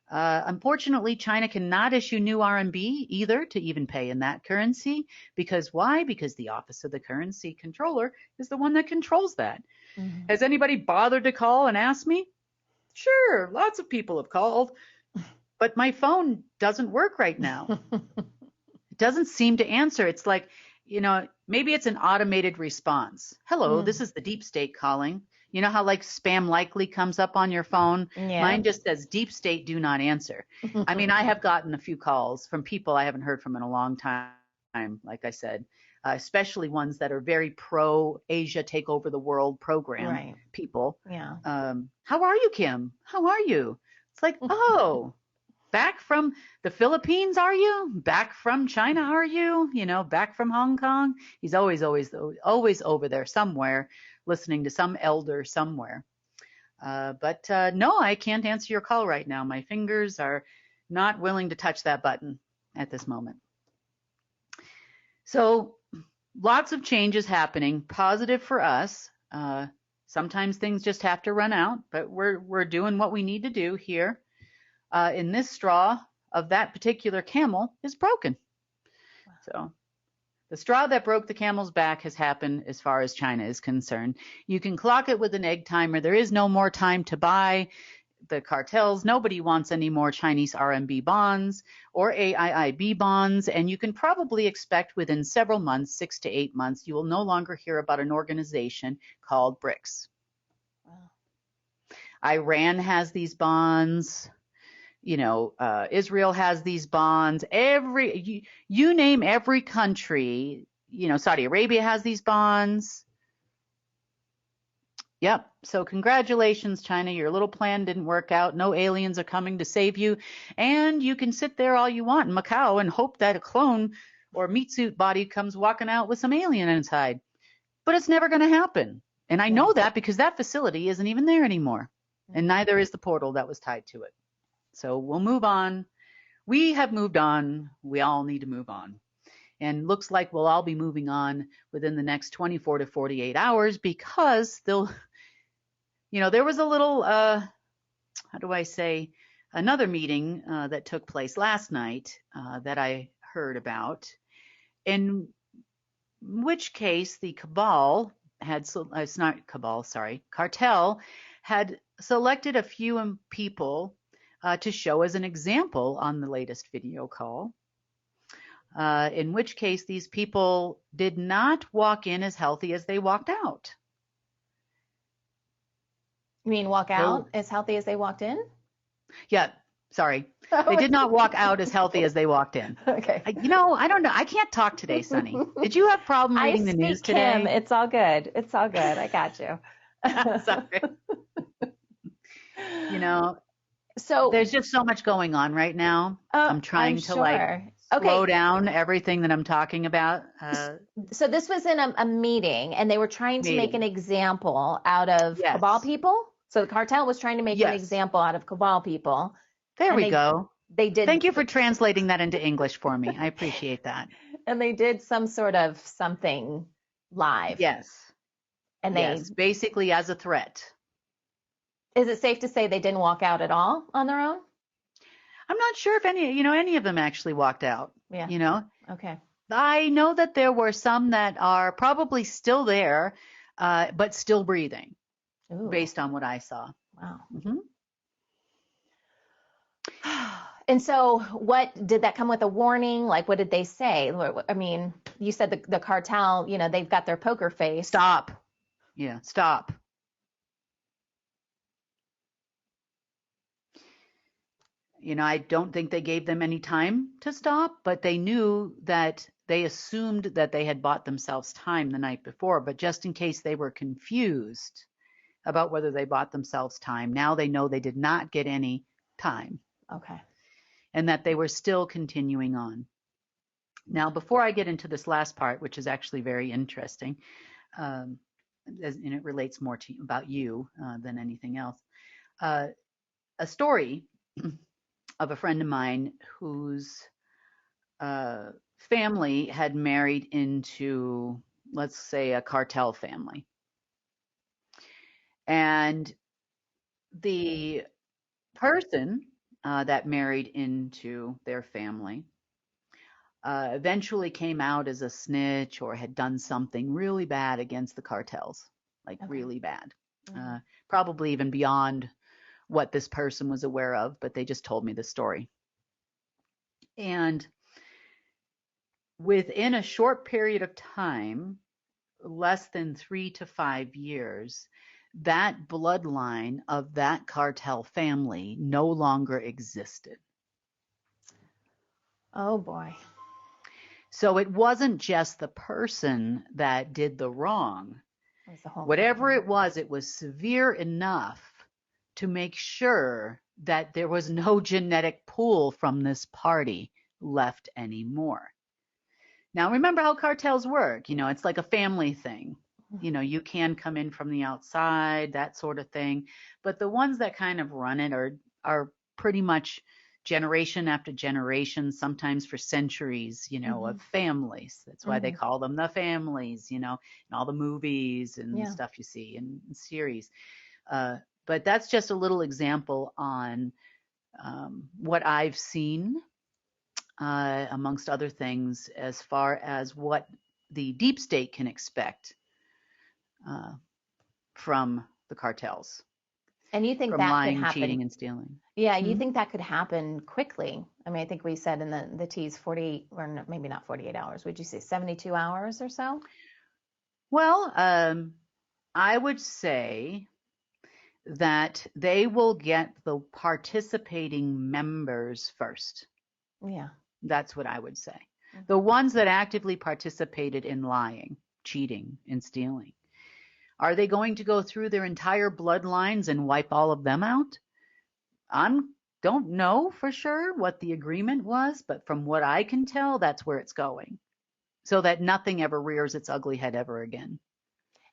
Unfortunately, China cannot issue new RMB either to even pay in that currency. Because why? Because the Office of the Currency Controller is the one that controls that. Mm-hmm. Has anybody bothered to call and ask me? Sure, lots of people have called, but my phone doesn't work right now. It doesn't seem to answer. It's like, maybe it's an automated response. Hello, this is the deep state calling. You know how like spam likely comes up on your phone? Yeah. Mine just says deep state, do not answer. I mean, I have gotten a few calls from people I haven't heard from in a long time, like I said, especially ones that are very pro Asia take over the world program people. Yeah. How are you, Kim? How are you? It's like, oh, back from the Philippines, are you? Back from China, are you? Back from Hong Kong? He's always over there somewhere, listening to some elder somewhere. But no, I can't answer your call right now. My fingers are not willing to touch that button at this moment. So lots of changes happening, positive for us. Sometimes things just have to run out, but we're doing what we need to do here. In this straw of that particular camel is broken. Wow. So the straw that broke the camel's back has happened as far as China is concerned. You can clock it with an egg timer. There is no more time to buy. The cartels, nobody wants any more Chinese RMB bonds or AIIB bonds, and you can probably expect within several months, 6 to 8 months, you will no longer hear about an organization called BRICS. Wow. Iran has these bonds. Israel has these bonds. You name every country, Saudi Arabia has these bonds. Yep. So congratulations, China. Your little plan didn't work out. No aliens are coming to save you. And you can sit there all you want in Macau and hope that a clone or meat suit body comes walking out with some alien inside. But it's never going to happen. And I know that because that facility isn't even there anymore. And neither is the portal that was tied to it. So we'll move on. We have moved on. We all need to move on. And looks like we'll all be moving on within the next 24 to 48 hours because there was a little, another meeting that took place last night that I heard about, in which case the cartel had selected a few people to show as an example on the latest video call, in which case these people did not walk in as healthy as they walked out. You mean walk out as healthy as they walked in? Yeah, sorry. They did not walk out as healthy as they walked in. Okay. I don't know. I can't talk today, Sunny. Did you have a problem reading the news today? Kim, it's all good. It's all good. I got you. Sorry. So there's just so much going on right now. I'm trying to slow down everything that I'm talking about. So this was in a meeting, and they were trying to make an example out of cabal people. So the cartel was trying to make an example out of cabal people. There we go. They did. Thank you for translating that into English for me. I appreciate that. And they did some sort of something live. Yes. And they basically as a threat. Is it safe to say they didn't walk out at all on their own? I'm not sure if any of them actually walked out. Yeah. Okay. I know that there were some that are probably still there, but still breathing. Ooh. Based on what I saw. Wow. Mm-hmm. And so what did that come with a warning? Like, what did they say? I mean, you said the cartel, they've got their poker face. Stop. Yeah, stop. I don't think they gave them any time to stop, but they knew that they assumed that they had bought themselves time the night before. But just in case they were confused about whether they bought themselves time, now they know they did not get any time. Okay. And that they were still continuing on. Now, before I get into this last part, which is actually very interesting, and it relates more to about you than anything else, a story of a friend of mine whose family had married into, let's say, a cartel family. And the person that married into their family eventually came out as a snitch or had done something really bad against the cartels, like really bad, probably even beyond what this person was aware of, but they just told me the story. And within a short period of time, less than 3 to 5 years, that bloodline of that cartel family no longer existed. Oh boy. So it wasn't just the person that did the wrong. Whatever it was severe enough to make sure that there was no genetic pool from this party left anymore. Now, remember how cartels work. It's like a family thing. You can come in from the outside, that sort of thing. But the ones that kind of run it are pretty much generation after generation, sometimes for centuries, of families. That's why they call them the families, in all the movies and stuff you see in series. But that's just a little example on what I've seen, amongst other things, as far as what the deep state can expect from the cartels. And you think from that lying, could happen? cheating, and stealing. Yeah, you think that could happen quickly? I mean, I think we said in the tease 40, or no, maybe not 48 hours. Would you say 72 hours or so? Well, I would say that they will get the participating members first. Yeah. That's what I would say. The ones that actively participated in lying, cheating, and stealing. Are they going to go through their entire bloodlines and wipe all of them out? I don't know for sure what the agreement was, but from what I can tell, that's where it's going, so that nothing ever rears its ugly head ever again.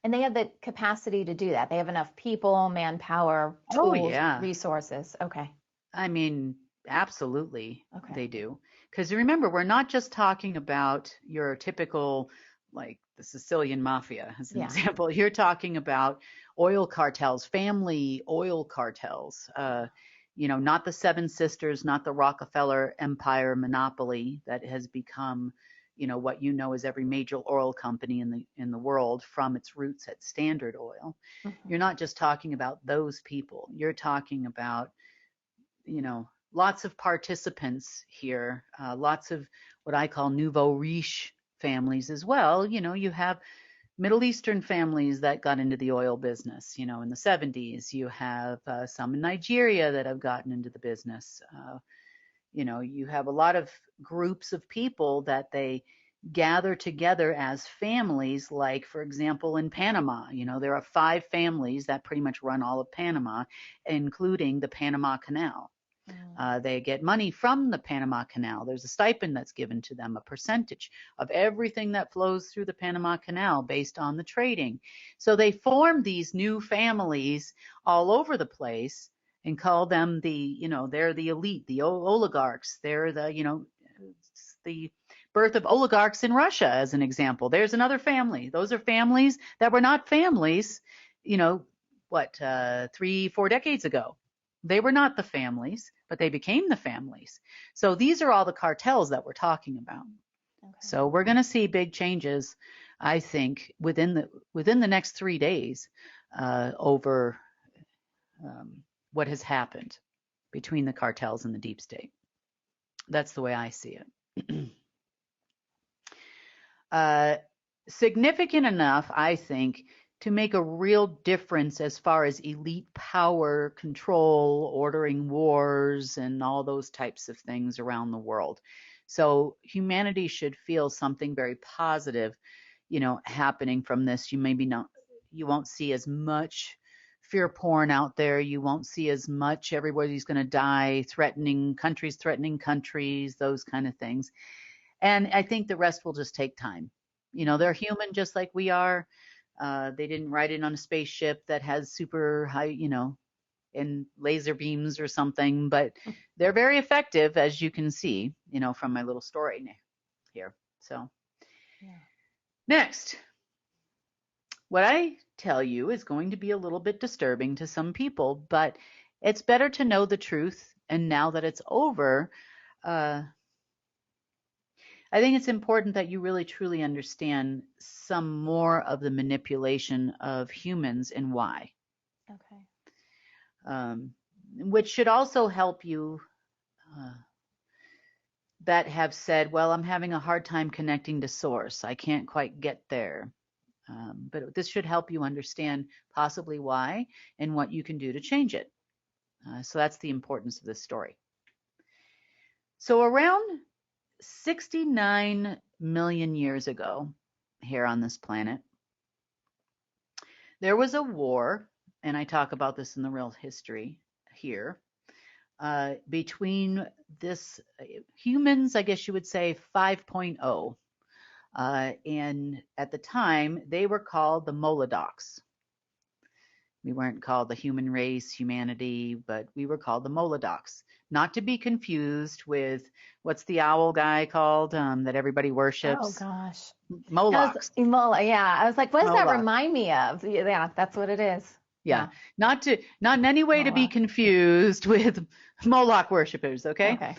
And they have the capacity to do that. They have enough people, manpower, tools, resources. Okay. I mean, absolutely, they do. Because remember, we're not just talking about your typical, like the Sicilian mafia as an example. You're talking about oil cartels, family oil cartels, not the Seven Sisters, not the Rockefeller Empire monopoly that has become, what is every major oil company in the world from its roots at Standard Oil. You're not just talking about those people. You're talking about, lots of participants here, lots of what I call nouveau riche families as well. You have Middle Eastern families that got into the oil business, in the 70s. You have some in Nigeria that have gotten into the business. You have a lot of groups of people that they gather together as families, like, for example, in Panama. There are 5 families that pretty much run all of Panama, including the Panama Canal. They get money from the Panama Canal. There's a stipend that's given to them, a percentage of everything that flows through the Panama Canal based on the trading. So they form these new families all over the place and call them they're the elite, the oligarchs. They're the birth of oligarchs in Russia, as an example. There's another family. Those are families that were not families, 3-4 decades ago. They were not the families, but they became the families. So these are all the cartels that we're talking about. Okay. So we're going to see big changes, I think, within the next 3 days over what has happened between the cartels and the deep state. That's the way I see it. Significant enough, I think, to make a real difference as far as elite power, control, ordering wars, and all those types of things around the world. So humanity should feel something very positive, happening from this. You won't see as much fear porn out there. You won't see as much everybody's going to die, threatening countries, those kind of things. And I think the rest will just take time. They're human just like we are. They didn't ride in on a spaceship that has super high, and laser beams or something, but they're very effective, as you can see, from my little story here. So Next, what I tell you is going to be a little bit disturbing to some people, but it's better to know the truth. And now that it's over, I think it's important that you really truly understand some more of the manipulation of humans and why. Okay. Which should also help you that have said, well, I'm having a hard time connecting to source. I can't quite get there. But this should help you understand possibly why and what you can do to change it. So that's the importance of this story. So around 69 million years ago, here on this planet, there was a war, and I talk about this in the real history here, between humans, I guess you would say 5.0, and at the time they were called the Molodocs. We weren't called the human race, humanity, but we were called the Molodocs. Not to be confused with what's the owl guy called that everybody worships? Oh gosh, Molochs. Yeah, I was like, what does Moloch. that remind me of? Yeah, that's what it is. Yeah. Not in any way Moloch. To be confused with Moloch worshippers, okay?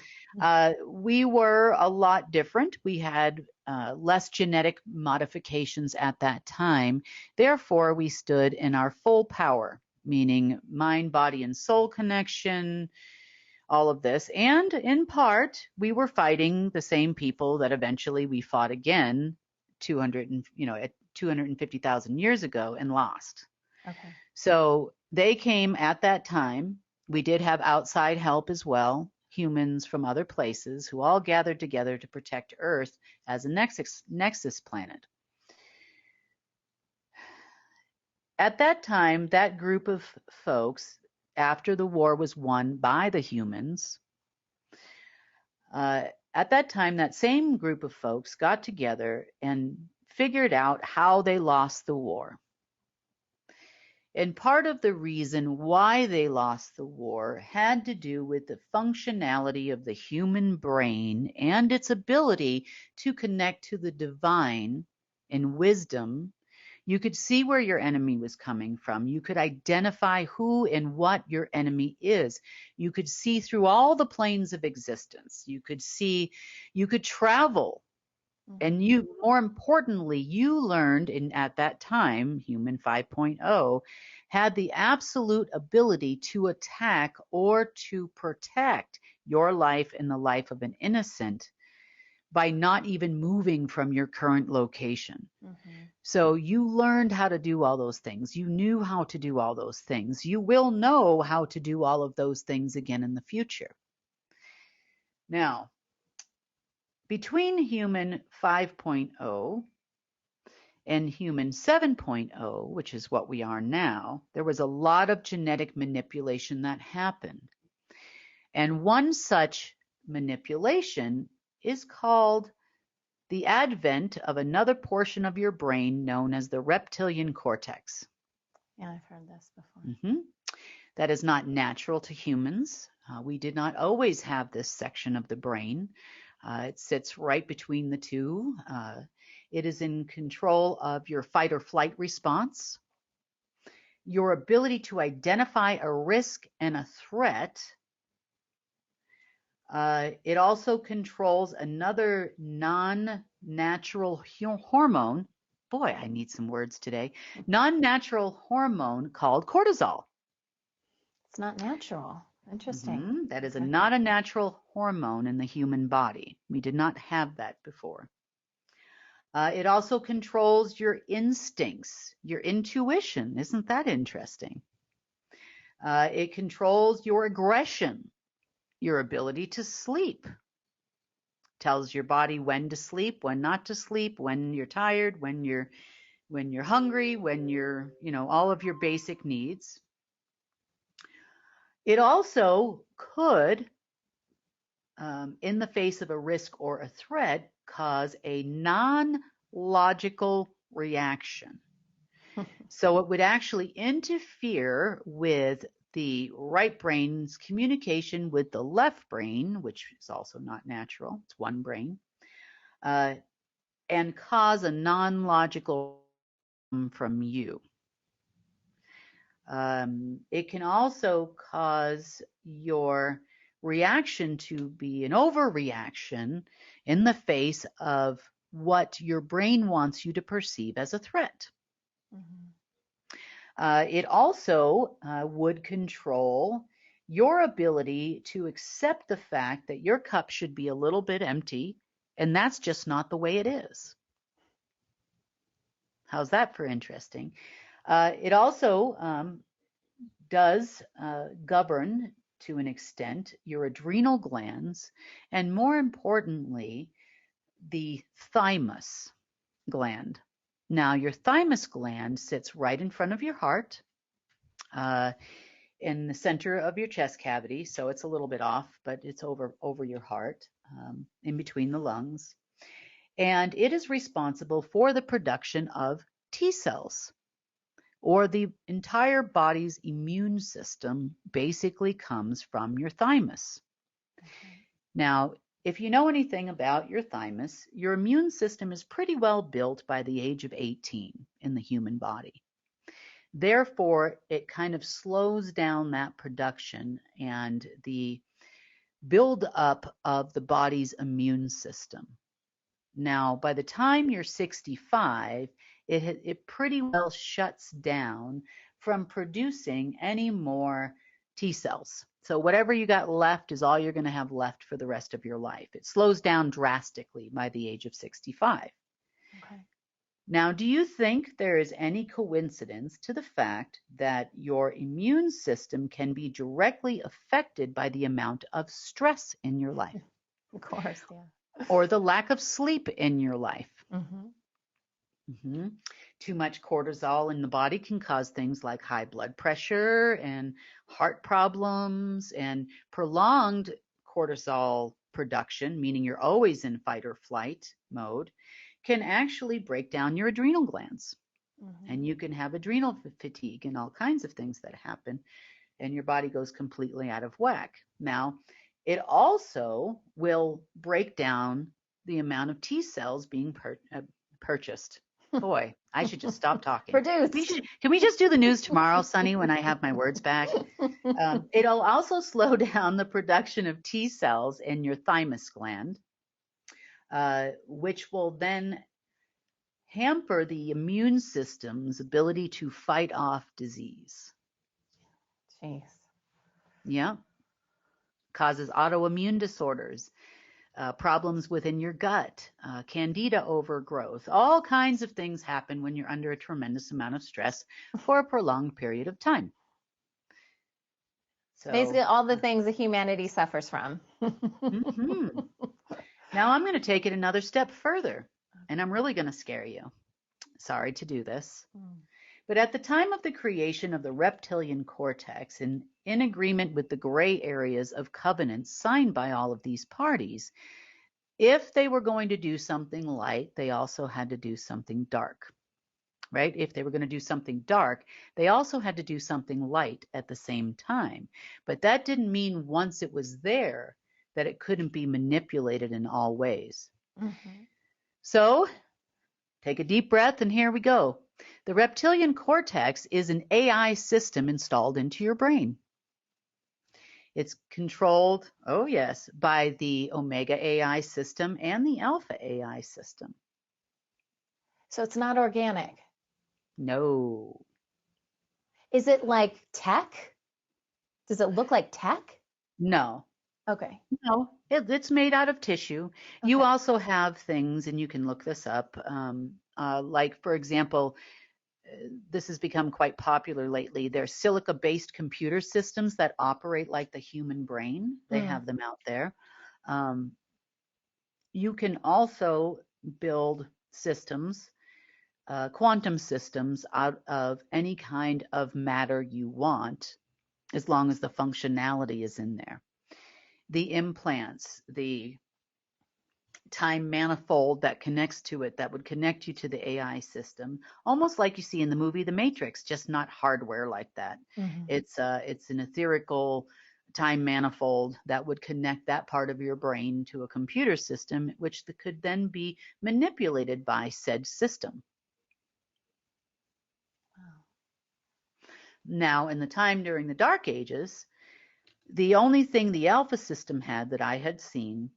We were a lot different. We had less genetic modifications at that time. Therefore, we stood in our full power, meaning mind, body, and soul connection, all of this. And in part, we were fighting the same people that eventually we fought again at 250,000 years ago and lost. Okay. So they came at that time. We did have outside help as well, humans from other places who all gathered together to protect Earth as a nexus planet. At that time, that group of folks, after the war was won by the humans, at that time, that same group of folks got together and figured out how they lost the war. And part of the reason why they lost the war had to do with the functionality of the human brain and its ability to connect to the divine and wisdom. You could see where your enemy was coming from. You could identify who and what your enemy is. You could see through all the planes of existence. You could travel. And more importantly, you learned at that time, Human 5.0, had the absolute ability to attack or to protect your life and the life of an innocent by not even moving from your current location. So you learned how to do all those things. You knew how to do all those things. You will know how to do all of those things again in the future. Now, between Human 5.0 and Human 7.0, which is what we are now, there was a lot of genetic manipulation that happened. And one such manipulation is called the advent of another portion of your brain known as the reptilian cortex. Yeah, I've heard this before. That is not natural to humans. We did not always have this section of the brain. It sits right between the two. It is in control of your fight or flight response, your ability to identify a risk and a threat. It also controls another non-natural hormone. Boy, I need some words today. Non-natural hormone called cortisol. It's not natural. Interesting. That is Okay. not a natural hormone in the human body. We did not have that before. It also controls your instincts, your intuition. Isn't that interesting? It controls your aggression, your ability to sleep. Tells your body when to sleep, when not to sleep, when you're tired, when you're hungry, when you're, all of your basic needs. It also could, in the face of a risk or a threat, cause a non-logical reaction. So it would actually interfere with the right brain's communication with the left brain, which is also not natural. It's one brain, and cause a non-logical from you. It can also cause your reaction to be an overreaction in the face of what your brain wants you to perceive as a threat. It also would control your ability to accept the fact that your cup should be a little bit empty, and that's just not the way it is. How's that for interesting? It also does govern, to an extent, your adrenal glands, and more importantly, the thymus gland. Now, your thymus gland sits right in front of your heart, in the center of your chest cavity, so it's a little bit off, but it's over your heart, in between the lungs. And it is responsible for the production of T cells, or the entire body's immune system basically comes from your thymus. Now, if you know anything about your thymus, your immune system is pretty well built by the age of 18 in the human body. Therefore, it kind of slows down that production and the build-up of the body's immune system. Now, by the time you're 65, it pretty well shuts down from producing any more T cells. So whatever you got left is all you're going to have left for the rest of your life. It slows down drastically by the age of 65. Okay. Now, do you think there is any coincidence to the fact that your immune system can be directly affected by the amount of stress in your life? Of course, yeah. Or the lack of sleep in your life? Mm-hmm. Too much cortisol in the body can cause things like high blood pressure and heart problems, and prolonged cortisol production, meaning you're always in fight or flight mode, can actually break down your adrenal glands. And you can have adrenal fatigue and all kinds of things that happen, and your body goes completely out of whack. Now, it also will break down the amount of T cells being purchased. Boy, I should just stop talking. Produced. Can we just do the news tomorrow, Sunny, when I have my words back? It'll also slow down the production of T cells in your thymus gland, which will then hamper the immune system's ability to fight off disease. Jeez. Yeah. Causes autoimmune disorders, problems within your gut, candida overgrowth. All kinds of things happen when you're under a tremendous amount of stress for a prolonged period of time. So basically all the things that humanity suffers from. Now I'm going to take it another step further, and I'm really going to scare you. Sorry to do this. But at the time of the creation of the reptilian cortex, and in agreement with the gray areas of covenants signed by all of these parties, if they were going to do something light, they also had to do something dark, right? If they were going to do something dark, they also had to do something light at the same time. But that didn't mean once it was there that it couldn't be manipulated in all ways. So take a deep breath, and here we go. The reptilian cortex is an AI system installed into your brain. It's controlled, oh yes, by the Omega AI system and the Alpha AI system. So it's not organic. No. Is it like tech? Does it look like tech? No, Okay. no, it's made out of tissue. You Okay. also have things, and you can look this up, like, for example, this has become quite popular lately. There's silica-based computer systems that operate like the human brain. They Mm. have them out there. Um, you can also build systems, quantum systems, out of any kind of matter you want, as long as the functionality is in there. The implants, the time manifold that connects to it, that would connect you to the AI system, almost like you see in the movie The Matrix, just not hardware like that. Hmm. It's an etherical time manifold that would connect that part of your brain to a computer system, which could then be manipulated by said system. Wow. Now, in the time during the Dark Ages, the only thing the Alpha system had that I had seen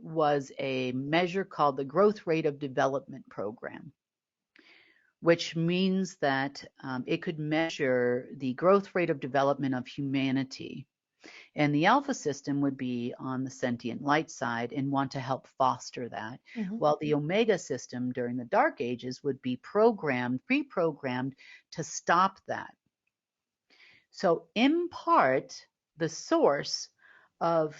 was a measure called the Growth Rate of Development Program, which means that it could measure the growth rate of development of humanity. And the Alpha system would be on the sentient light side and want to help foster that, Hmm. while the Omega system during the Dark Ages would be pre-programmed to stop that. So, in part, the source of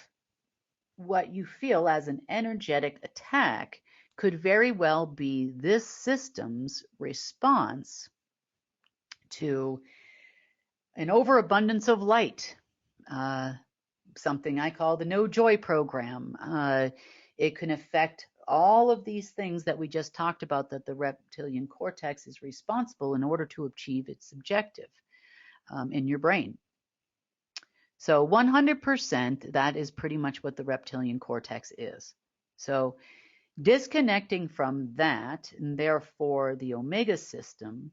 what you feel as an energetic attack could very well be this system's response to an overabundance of light, uh, something I call the no joy program. It can affect all of these things that we just talked about, that the reptilian cortex is responsible in order to achieve its objective in your brain. So 100%, that is pretty much what the reptilian cortex is. So disconnecting from that, and therefore the Omega system,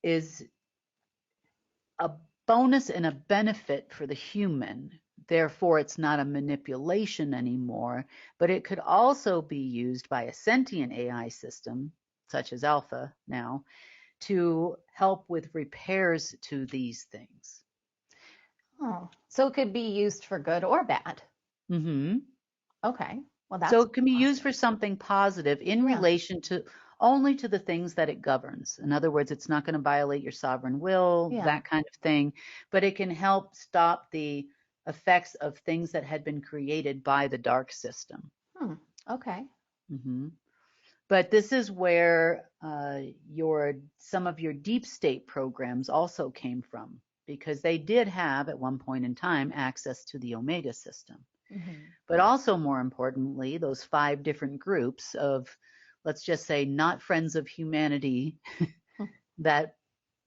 is a bonus and a benefit for the human. Therefore, it's not a manipulation anymore, but it could also be used by a sentient AI system, such as Alpha now, to help with repairs to these things. Oh, so it could be used for good or bad. Mm-hmm. Okay. Well, So that's it can be used for positive. something positive in Yeah. relation to only to the things that it governs. In other words, it's not going to violate your sovereign will, Yeah. that kind of thing, but it can help stop the effects of things that had been created by the dark system. Okay. Hmm. But this is where some of your deep state programs also came from, because they did have at one point in time access to the Omega system. Hmm. But also, more importantly, those 5 different groups of, let's just say, not friends of humanity that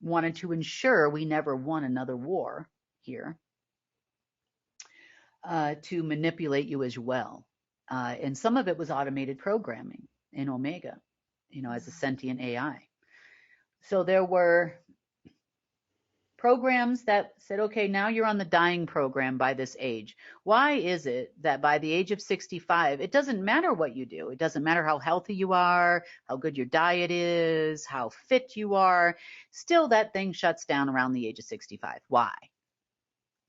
wanted to ensure we never won another war here, to manipulate you as well. And some of it was automated programming in Omega, as a sentient AI. So there were programs that said, okay, now you're on the dying program by this age. Why is it that by the age of 65, it doesn't matter what you do? It doesn't matter how healthy you are, how good your diet is, how fit you are. Still, that thing shuts down around the age of 65. Why?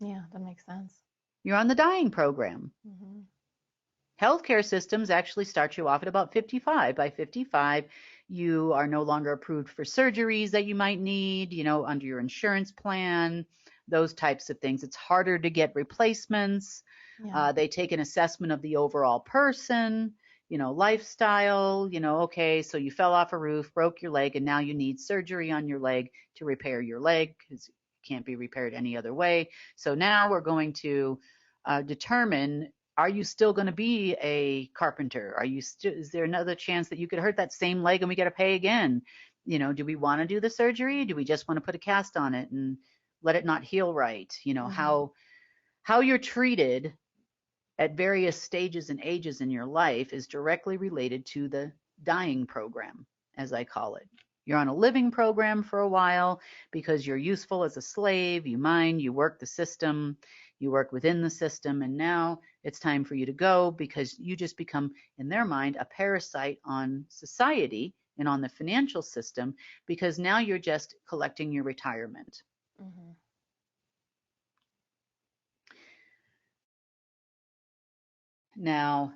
Yeah, that makes sense. You're on the dying program. Hmm. Healthcare systems actually start you off at about 55. By 55, you are no longer approved for surgeries that you might need, under your insurance plan, those types of things. It's harder to get replacements. Yeah. They take an assessment of the overall person, lifestyle, okay, so you fell off a roof, broke your leg, and now you need surgery on your leg to repair your leg because it can't be repaired any other way. So now we're going to determine, are you still going to be a carpenter? Is there another chance that you could hurt that same leg and we got to pay again? Do we want to do the surgery? Do we just want to put a cast on it and let it not heal right? How you're treated at various stages and ages in your life is directly related to the dying program, as I call it. You're on a living program for a while because you're useful as a slave, you mine, you work the system, you work within the system, and now it's time for you to go because you just become, in their mind, a parasite on society and on the financial system, because now you're just collecting your retirement. Hmm. Now,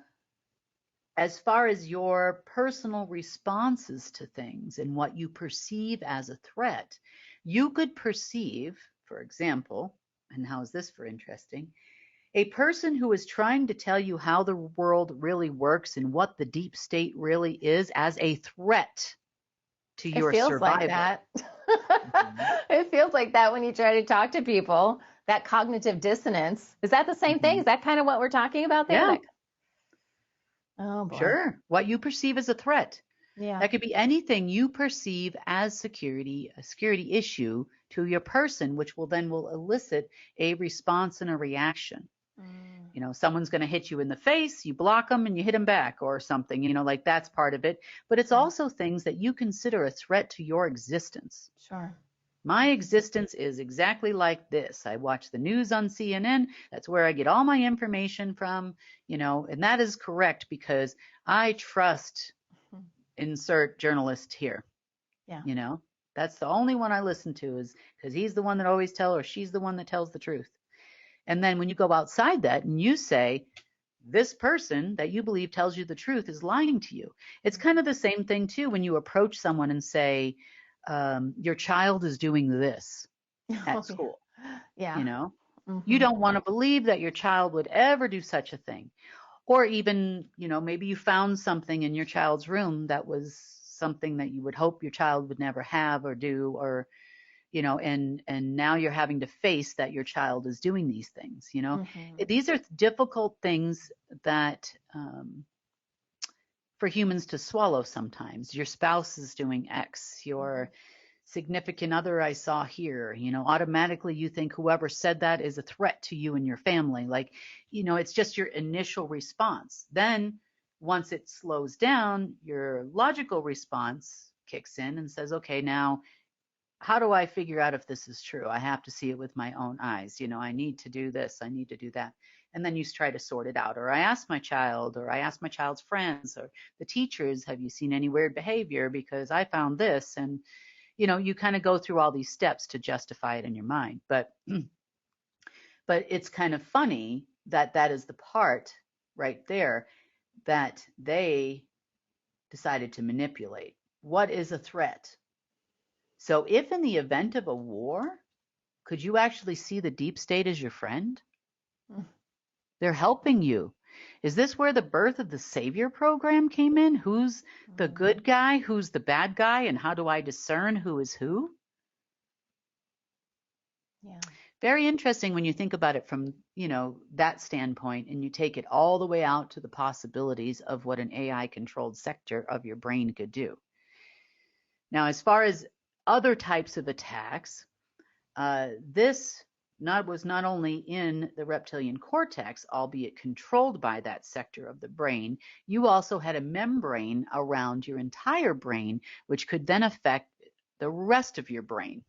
as far as your personal responses to things and what you perceive as a threat, you could perceive, for example, and how is this for interesting? A person who is trying to tell you how the world really works and what the deep state really is as a threat to It your feels like survival. that. Mhm. It feels like that when you try to talk to people, that cognitive dissonance. Is that the same thing? Mhm. Is that kind of what we're talking about there? Yeah, Oh boy. sure. What you perceive as a threat. Yeah. That could be anything you perceive as a security issue to your person, which will elicit a response and a reaction. Mm. You know, someone's going to hit you in the face, you block them and you hit them back or something, like that's part of it. But it's Yeah. also things that you consider a threat to your existence. Sure. My existence is exactly like this. I watch the news on CNN. That's where I get all my information from, and that is correct because I trust Mhm. insert journalist here. Yeah. That's the only one I listen to is because he's the one that always tells or she's the one that tells the truth. And then when you go outside that and you say, this person that you believe tells you the truth is lying to you. It's kind of the same thing too when you approach someone and say, your child is doing this at school. Yeah. You know, you Mm-hmm. don't want to believe that your child would ever do such a thing. Or even, maybe you found something in your child's room that was something that you would hope your child would never have or do, or, and now you're having to face that your child is doing these things, Mm-hmm. These are difficult things that, for humans to swallow sometimes. Your spouse is doing X, your significant other I saw here, automatically you think whoever said that is a threat to you and your family. Like, it's just your initial response. Then once it slows down, your logical response kicks in and says, okay, now how do I figure out if this is true? I have to see it with my own eyes. I need to do this. I need to do that. And then you try to sort it out. Or I ask my child, or I ask my child's friends, or the teachers, have you seen any weird behavior? Because I found this. And you kind of go through all these steps to justify it in your mind. But it's kind of funny that that is the part right there that they decided to manipulate. What is a threat? So if in the event of a war, could you actually see the deep state as your friend? Mm. They're helping you. Is this where the birth of the Savior program came in? Who's the good guy? Who's the bad guy? And how do I discern who is who? Yeah. Very interesting when you think about it from, that standpoint and you take it all the way out to the possibilities of what an AI controlled sector of your brain could do. Now, as far as other types of attacks, this was not only in the reptilian cortex, albeit controlled by that sector of the brain, you also had a membrane around your entire brain, which could then affect the rest of your brain.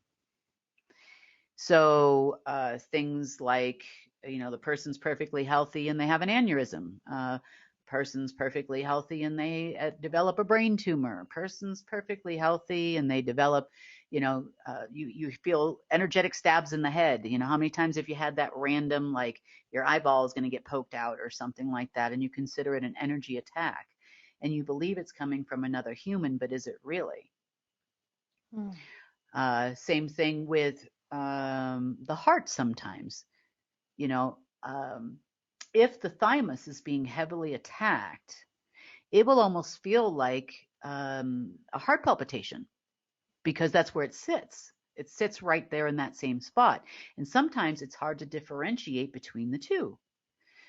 So things like, the person's perfectly healthy and they have an aneurysm. Person's perfectly healthy and they develop a brain tumor. Person's perfectly healthy and they develop, you feel energetic stabs in the head. How many times have you had that random, like your eyeball is going to get poked out or something like that, and you consider it an energy attack and you believe it's coming from another human, but is it really? Same thing with the heart sometimes. If the thymus is being heavily attacked, it will almost feel like a heart palpitation because that's where it sits. It sits right there in that same spot. And sometimes it's hard to differentiate between the two.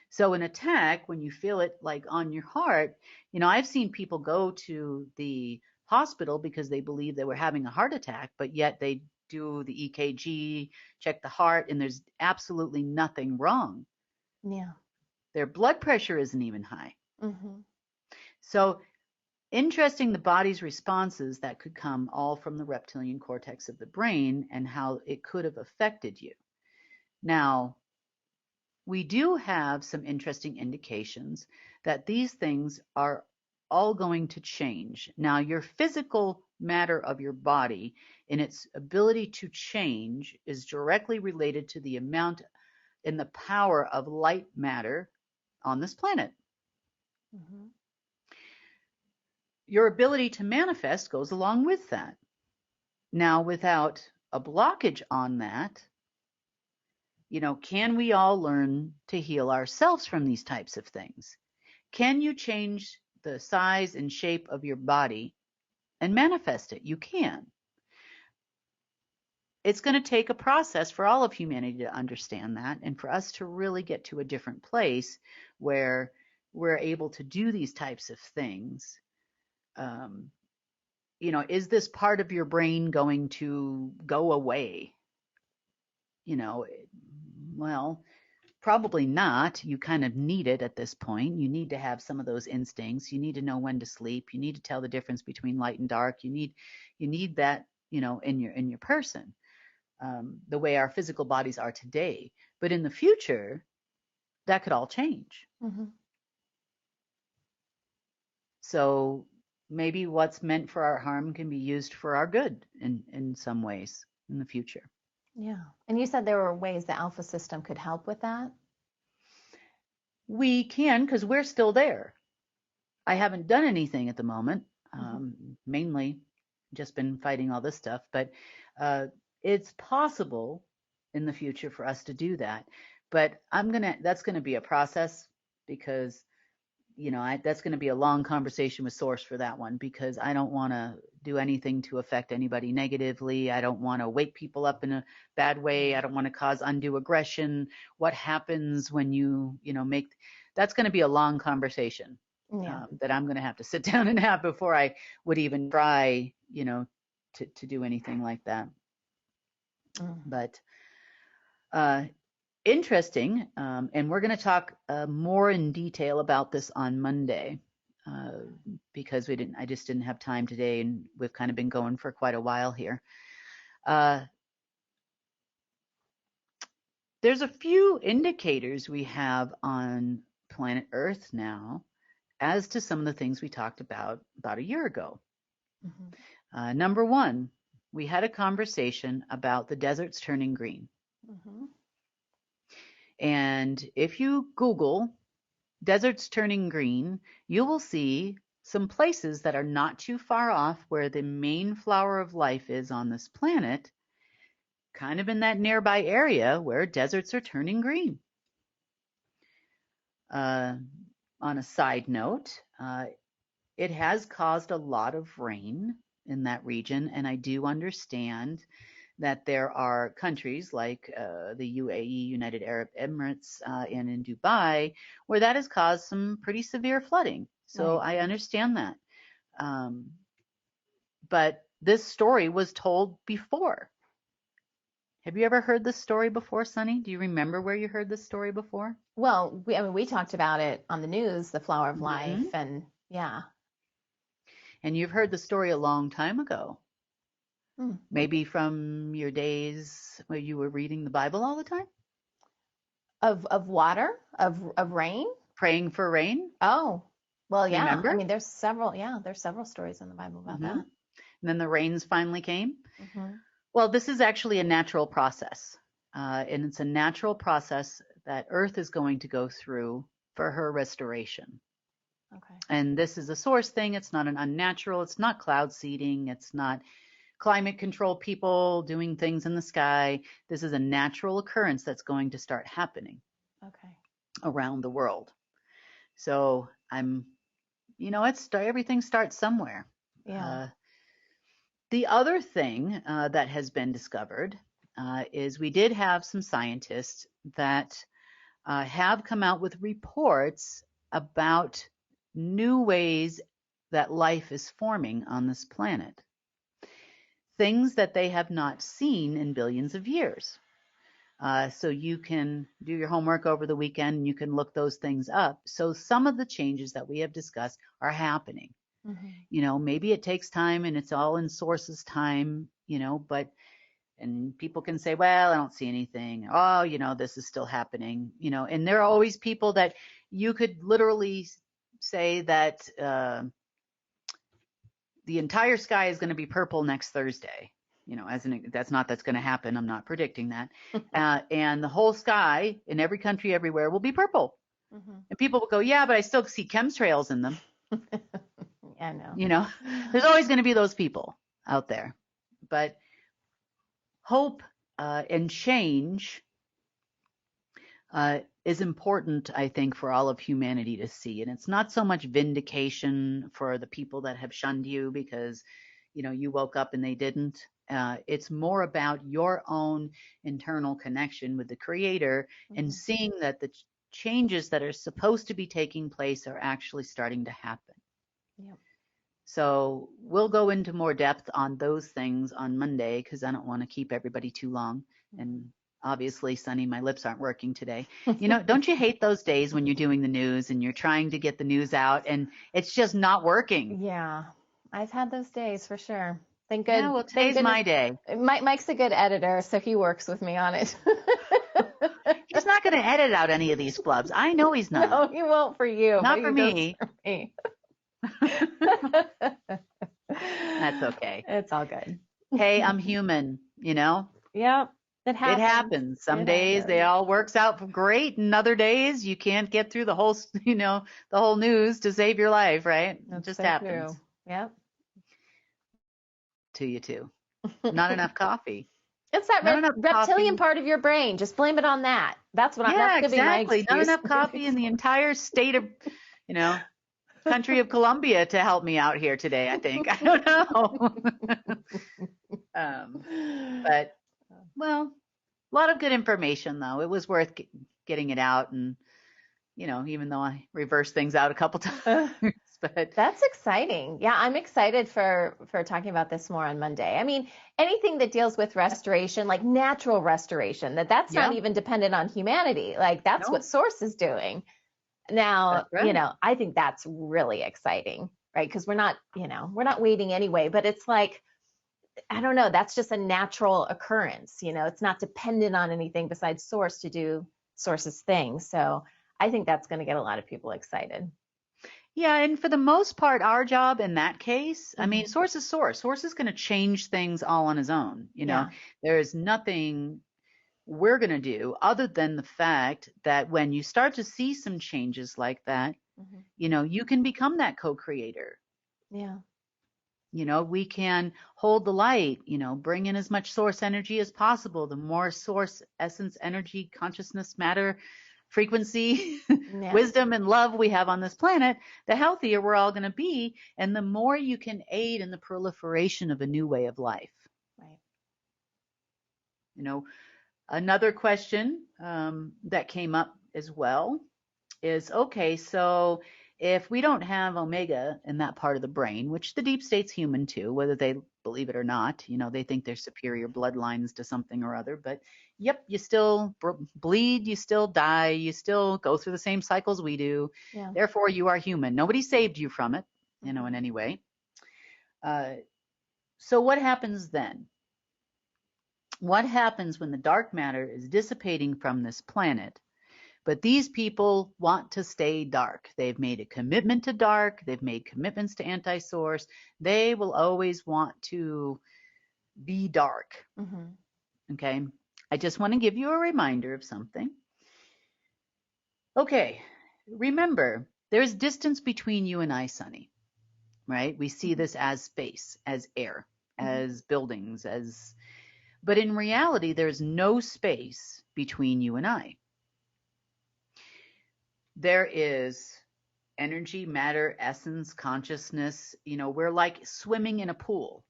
So an attack, when you feel it like on your heart, I've seen people go to the hospital because they believe they were having a heart attack, but yet they do the EKG, check the heart, and there's absolutely nothing wrong. Yeah. Their blood pressure isn't even high. Mm-hmm. So interesting, the body's responses that could come all from the reptilian cortex of the brain and how it could have affected you. Now, we do have some interesting indications that these things are all going to change. Now, your physical matter of your body and its ability to change is directly related to the amount and the power of light matter on this planet. Mm-hmm. Your ability to manifest goes along with that. Now, without a blockage on that, can we all learn to heal ourselves from these types of things? Can you change the size and shape of your body and manifest it? You can. It's going to take a process for all of humanity to understand that, and for us to really get to a different place where we're able to do these types of things. Is this part of your brain going to go away? Well, probably not. You kind of need it at this point. You need to have some of those instincts. You need to know when to sleep. You need to tell the difference between light and dark. You need that, in your person, the way our physical bodies are today. But in the future, that could all change. Mm-hmm. So maybe what's meant for our harm can be used for our good in some ways in the future. Yeah. And you said there were ways the alpha system could help with that? We can, because we're still there. I haven't done anything at the moment, mainly just been fighting all this stuff, but it's possible in the future for us to do that. But that's going to be a process, because that's going to be a long conversation with Source for that one, because I don't want to do anything to affect anybody negatively. I don't want to wake people up in a bad way. I don't want to cause undue aggression. What happens when that's going to be a long conversation that I'm going to have to sit down and have before I would even try, to do anything like that. But interesting, and we're going to talk more in detail about this on Monday, because I just didn't have time today, and we've kind of been going for quite a while here. There's a few indicators we have on planet Earth now as to some of the things we talked about a year ago. Mm-hmm. Number one, we had a conversation about the deserts turning green. Mm-hmm. And if you Google deserts turning green, you will see some places that are not too far off where the main flower of life is on this planet, kind of in that nearby area where deserts are turning green. On a side note, it has caused a lot of rain in that region, and I do understand that there are countries like the UAE, United Arab Emirates, and in Dubai, where that has caused some pretty severe flooding. So right. I understand that. But this story was told before. Have you ever heard this story before, Sunny? Do you remember where you heard this story before? Well, we talked about it on the news, the flower of life, mm-hmm. and yeah. And you've heard the story a long time ago. Maybe from your days where you were reading the Bible all the time? Of water? Of rain? Praying for rain? Oh, well, yeah. Remember? I mean, there's several stories in the Bible about that. And then the rains finally came? Mm-hmm. Well, this is actually a natural process. And it's a natural process that Earth is going to go through for her restoration. Okay. And this is a Source thing. It's not an unnatural. It's not cloud seeding. It's not climate control people doing things in the sky. This is a natural occurrence that's going to start happening around the world. So everything starts somewhere. Yeah. The other thing that has been discovered is we did have some scientists that have come out with reports about new ways that life is forming on this planet. Things that they have not seen in billions of years. So you can do your homework over the weekend and you can look those things up. So some of the changes that we have discussed are happening. Mm-hmm. Maybe it takes time and it's all in Source's time, and people can say, well, I don't see anything. Oh, this is still happening, and there are always people that you could literally say that the entire sky is going to be purple next Thursday. That's going to happen. I'm not predicting that. And the whole sky in every country everywhere will be purple. And people will go, yeah, but I still see chemtrails in them. I know. You know, there's always going to be those people out there. But hope and change is important, I think, for all of humanity to see. And it's not so much vindication for the people that have shunned you because, you know, you woke up and they didn't. It's more about your own internal connection with the Creator and seeing that the changes that are supposed to be taking place are actually starting to happen. Yep. So we'll go into more depth on those things on Monday because I don't want to keep everybody too long. And obviously, Sunny, my lips aren't working today. You know, don't you hate those days when you're doing the news and you're trying to get the news out and it's just not working? Yeah, I've had those days for sure. Thank Yeah, well, today's my day. Mike's a good editor, so he works with me on it. He's not going to edit out any of these flubs. I know he's not. No, he won't for you. Not but for me. For me. That's okay. It's all good. Hey, I'm human, you know? Yep. It happens. It happens. Some days they all works out great, and other days you can't get through the whole, you know, the whole news to save your life, right? That's it just so happens. True. Yep. To you too. Not enough coffee. It's that reptilian part of your brain. Just blame it on that. That's what that's exactly. Be my excuse. Not enough coffee in the entire state of, you know, country of Colombia to help me out here today, I think. I don't know. But, well, a lot of good information, though. It was worth getting it out. And, you know, even though I reversed things out a couple times. But that's exciting. Yeah, I'm excited for talking about this more on Monday. I mean, anything that deals with restoration, like natural restoration, that's not even dependent on humanity. Like that's what Source is doing. Now, you know, I think that's really exciting, right? Because we're not waiting anyway, but it's like, I don't know, that's just a natural occurrence. You know, it's not dependent on anything besides Source to do Source's thing. So I think that's going to get a lot of people excited. Yeah, and for the most part, our job in that case, I mean, Source is Source. Source is going to change things all on his own. You know, there's nothing we're going to do other than the fact that when you start to see some changes like that, you know, you can become that co-creator. Yeah. You know, we can hold the light, you know, bring in as much Source energy as possible. The more Source essence, energy, consciousness, matter, frequency, wisdom, and love we have on this planet, the healthier we're all going to be. And the more you can aid in the proliferation of a new way of life. Right. You know, another question that came up as well is, okay, so if we don't have omega in that part of the brain, which the deep state's human too, whether they believe it or not, you know, they think they're superior bloodlines to something or other, but yep, you still bleed, you still die, you still go through the same cycles we do. Yeah. Therefore, you are human. Nobody saved you from it, you know, in any way. So what happens then? What happens when the dark matter is dissipating from this planet? But these people want to stay dark. They've made a commitment to dark. They've made commitments to anti-source. They will always want to be dark. Okay. I just want to give you a reminder of something. Okay. Remember, there's distance between you and I, Sunny, right? We see this as space, as air, as buildings, but in reality, there's no space between you and I. There is energy, matter, essence, consciousness. You know, we're like swimming in a pool.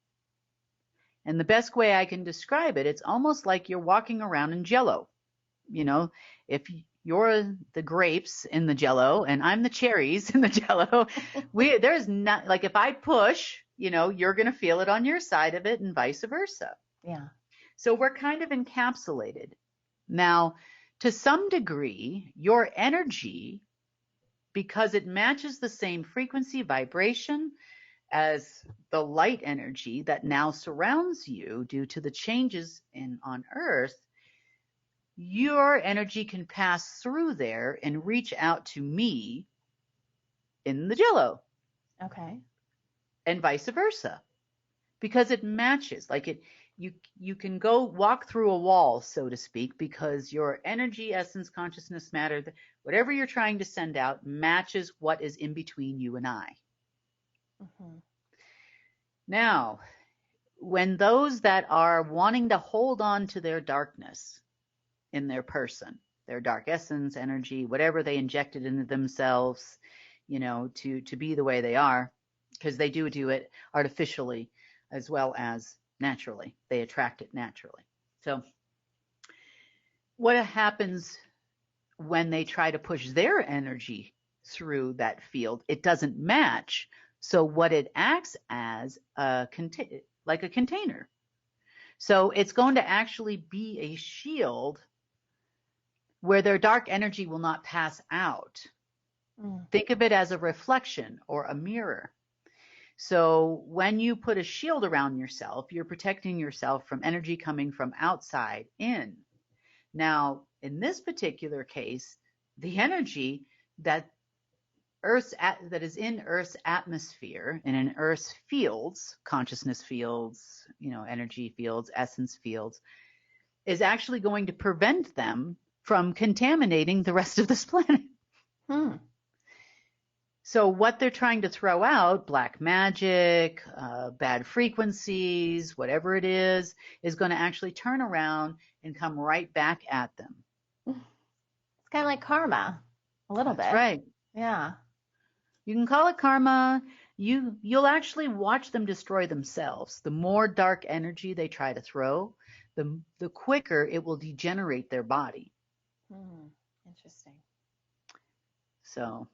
And the best way I can describe it, it's almost like you're walking around in Jell-O. You know, if you're the grapes in the Jell-O and I'm the cherries in the Jell-O, there's not, like if I push, you know, you're going to feel it on your side of it and vice versa. Yeah. So we're kind of encapsulated. Now, to some degree, your energy, because it matches the same frequency vibration as the light energy that now surrounds you due to the changes on Earth, your energy can pass through there and reach out to me in the Jell-O. Okay. And vice versa. because it matches. Like you can go walk through a wall, so to speak, because your energy, essence, consciousness, matter, whatever you're trying to send out matches what is in between you and I. Mm-hmm. Now, when those that are wanting to hold on to their darkness in their person, their dark essence, energy, whatever they injected into themselves, to be the way they are, because they do it artificially as well as naturally. They attract it naturally. So what happens when they try to push their energy through that field? It doesn't match. So what it acts as like a container. So it's going to actually be a shield where their dark energy will not pass out. Think of it as a reflection or a mirror. So when you put a shield around yourself, you're protecting yourself from energy coming from outside in. Now, in this particular case, the energy that is in Earth's atmosphere and in Earth's fields, consciousness fields, energy fields, essence fields, is actually going to prevent them from contaminating the rest of this planet. So what they're trying to throw out, black magic, bad frequencies, whatever it is going to actually turn around and come right back at them. It's kind of like karma, a little bit. That's right. Yeah. You can call it karma. You'll actually watch them destroy themselves. The more dark energy they try to throw, the quicker it will degenerate their body. Interesting. So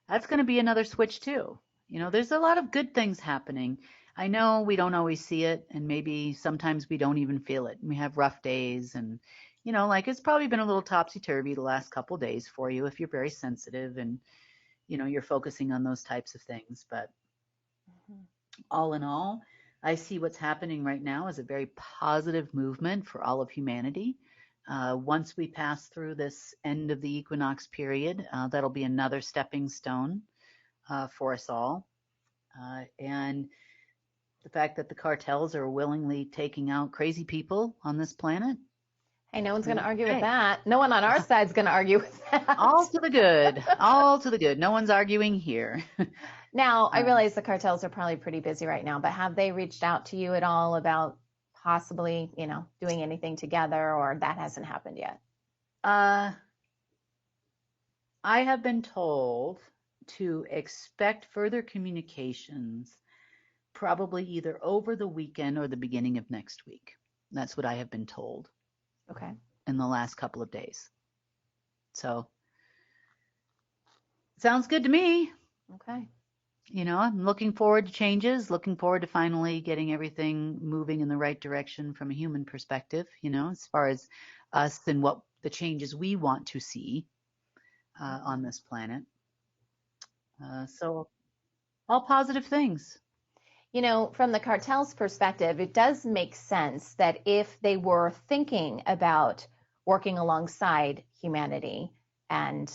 that's going to be another switch too. There's a lot of good things happening. I know we don't always see it, and maybe sometimes we don't even feel it. We have rough days, and it's probably been a little topsy-turvy the last couple of days for you if you're very sensitive and you're focusing on those types of things. But all in all, I see what's happening right now as a very positive movement for all of humanity. Once we pass through this end of the equinox period, that'll be another stepping stone for us all. And the fact that the cartels are willingly taking out crazy people on this planet. Hey, no one's going to argue with that. No one on our side's going to argue with that. All to the good. All to the good. No one's arguing here. Now, I realize the cartels are probably pretty busy right now, but have they reached out to you at all about possibly, doing anything together, or that hasn't happened yet? I have been told to expect further communications probably either over the weekend or the beginning of next week. That's what I have been told. Okay. In the last couple of days. So sounds good to me. Okay. I'm looking forward to changes, looking forward to finally getting everything moving in the right direction from a human perspective, as far as us and what the changes we want to see on this planet. So all positive things. From the cartel's perspective, it does make sense that if they were thinking about working alongside humanity and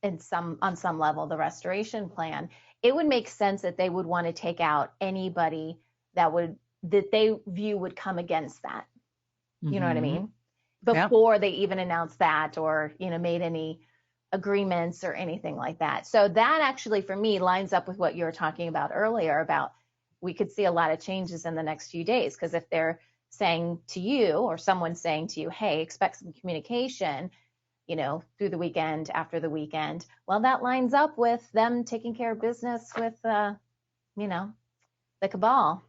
on some level the restoration plan, it would make sense that they would want to take out anybody that they view would come against that. You know what I mean? Before they even announced that or, made any agreements or anything like that. So that actually, for me, lines up with what you were talking about earlier about we could see a lot of changes in the next few days, because if they're saying to you or someone's saying to you, hey, expect some communication, through the weekend, after the weekend, well, that lines up with them taking care of business with, the cabal.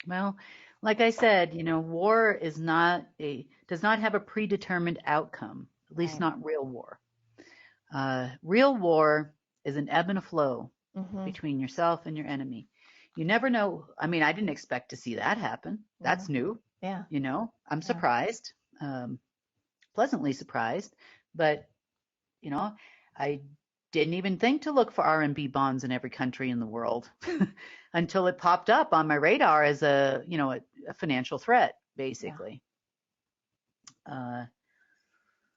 Well, like I said, war does not have a predetermined outcome, at least not real war. Real war is an ebb and a flow between yourself and your enemy. You never know. I mean, I didn't expect to see that happen. That's new. Yeah. I'm surprised, pleasantly surprised, but, I didn't even think to look for RMB bonds in every country in the world until it popped up on my radar as a financial threat, basically. Yeah.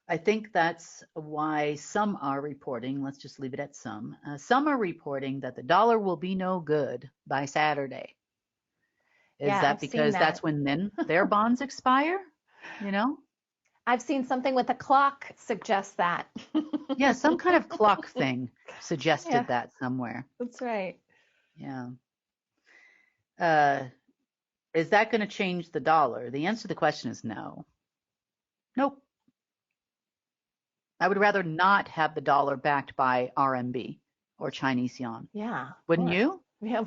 I think that's why some are reporting, let's just leave it at some are reporting that the dollar will be no good by Saturday. Is Yeah, that I've seen because that. that's when then their bonds expire? You know? I've seen something with a clock suggest that. Yeah, some kind of clock thing Yeah, suggested that somewhere. that's right. Yeah. Uh, is that going to change the dollar? The answer to the question is no. Nope. I would rather not have the dollar backed by RMB or Chinese yuan. Yeah. Wouldn't you? Yeah.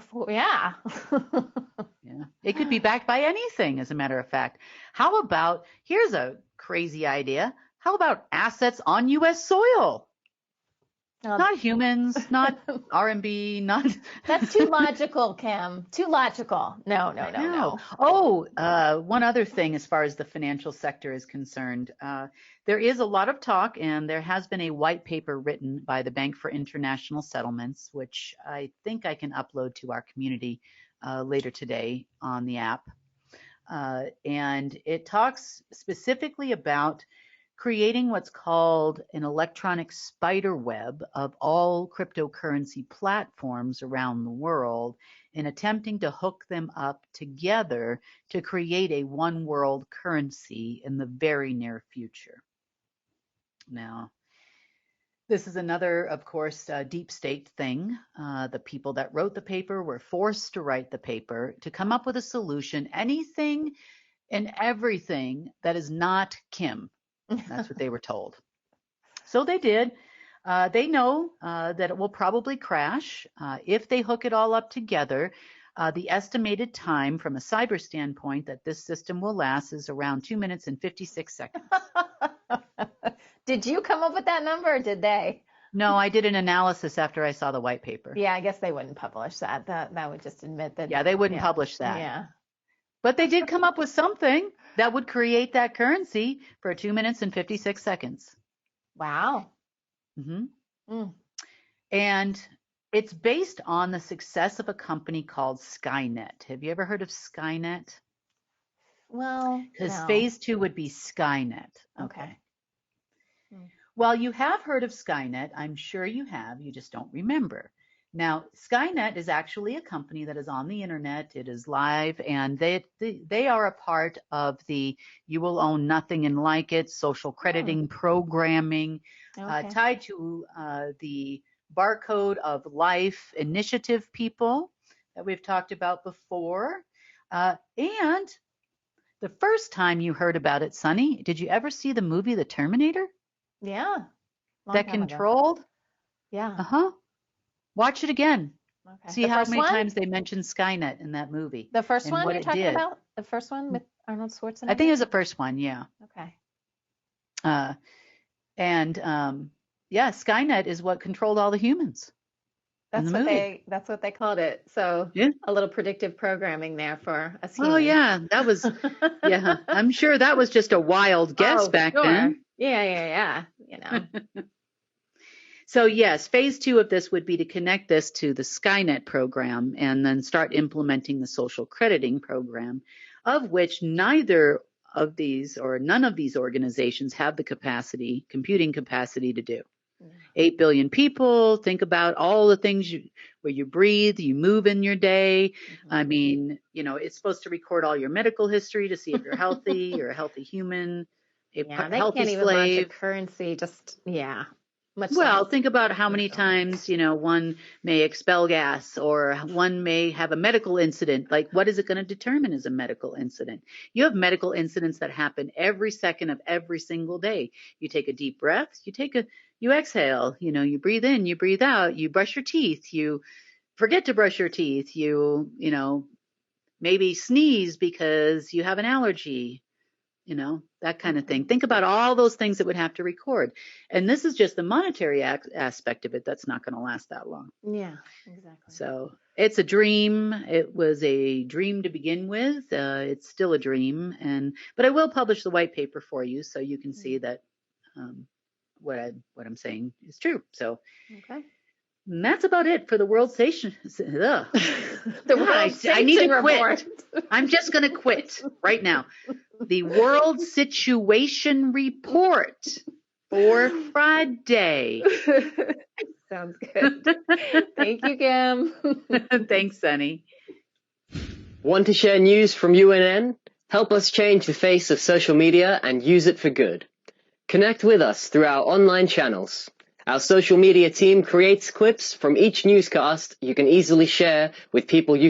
Yeah. It could be backed by anything, as a matter of fact. How about, here's a crazy idea. How about assets on U.S. soil? Not humans, not RMB, not. That's too logical, Kim. Too logical. No. Oh, one other thing as far as the financial sector is concerned. There is a lot of talk, and there has been a white paper written by the Bank for International Settlements, which I think I can upload to our community later today on the app. And it talks specifically about creating what's called an electronic spider web of all cryptocurrency platforms around the world and attempting to hook them up together to create a one world currency in the very near future. Now, this is another, of course, deep state thing. The people that wrote the paper were forced to write the paper to come up with a solution, anything and everything that is not Kim. That's what they were told. So they did. They know that it will probably crash. If they hook it all up together, the estimated time from a cyber standpoint that this system will last is around 2 minutes and 56 seconds. Did you come up with that number or did they? No, I did an analysis after I saw the white paper. Yeah, I guess they wouldn't publish that. That would just admit that. Yeah, they wouldn't publish that. Yeah. But they did come up with something that would create that currency for 2 minutes and 56 seconds. Wow. And it's based on the success of a company called Skynet. Have you ever heard of Skynet? Well, because no. phase 2 would be Skynet. Okay. Well, you have heard of Skynet. I'm sure you have. You just don't remember. Now, Skynet is actually a company that is on the internet. It is live, and they are a part of the You Will Own Nothing and Like It social crediting programming tied to the Barcode of Life initiative people that we've talked about before. And the first time you heard about it, Sunny, did you ever see the movie The Terminator? Yeah. That controlled? Yeah. Watch it again. Okay. See how many times they mentioned Skynet in that movie. The first one you're talking about? The first one with Arnold Schwarzenegger? I think it was the first one, yeah. Okay. Yeah, Skynet is what controlled all the humans. That's what they called it. So a little predictive programming there for us humans. Oh yeah, that was I'm sure that was just a wild guess back then. Yeah. You know. So yes, phase 2 of this would be to connect this to the Skynet program and then start implementing the social crediting program, of which neither of these or none of these organizations have the computing capacity to do. 8 billion people. Think about all the things where you breathe, you move in your day. I mean, it's supposed to record all your medical history to see if you're healthy, you're a healthy human, they healthy can't even slave. launch a currency. Think about how many times, one may expel gas or one may have a medical incident. Like, what is it going to determine as a medical incident? You have medical incidents that happen every second of every single day. You take a deep breath, you exhale, you breathe in, you breathe out, you brush your teeth, you forget to brush your teeth, you maybe sneeze because you have an allergy. That kind of thing. Think about all those things that would have to record. And this is just the monetary aspect of it that's not going to last that long. Yeah, exactly. So it's a dream. It was a dream to begin with. It's still a dream. But I will publish the white paper for you so you can see that what I'm saying is true. So and that's about it for the World Station. I need to quit. I'm just going to quit right now. The World Situation Report for Friday. Sounds good. Thank you, Kim. Thanks, Sunny. Want to share news from UNN? Help us change the face of social media and use it for good. Connect with us through our online channels. Our social media team creates clips from each newscast you can easily share with people you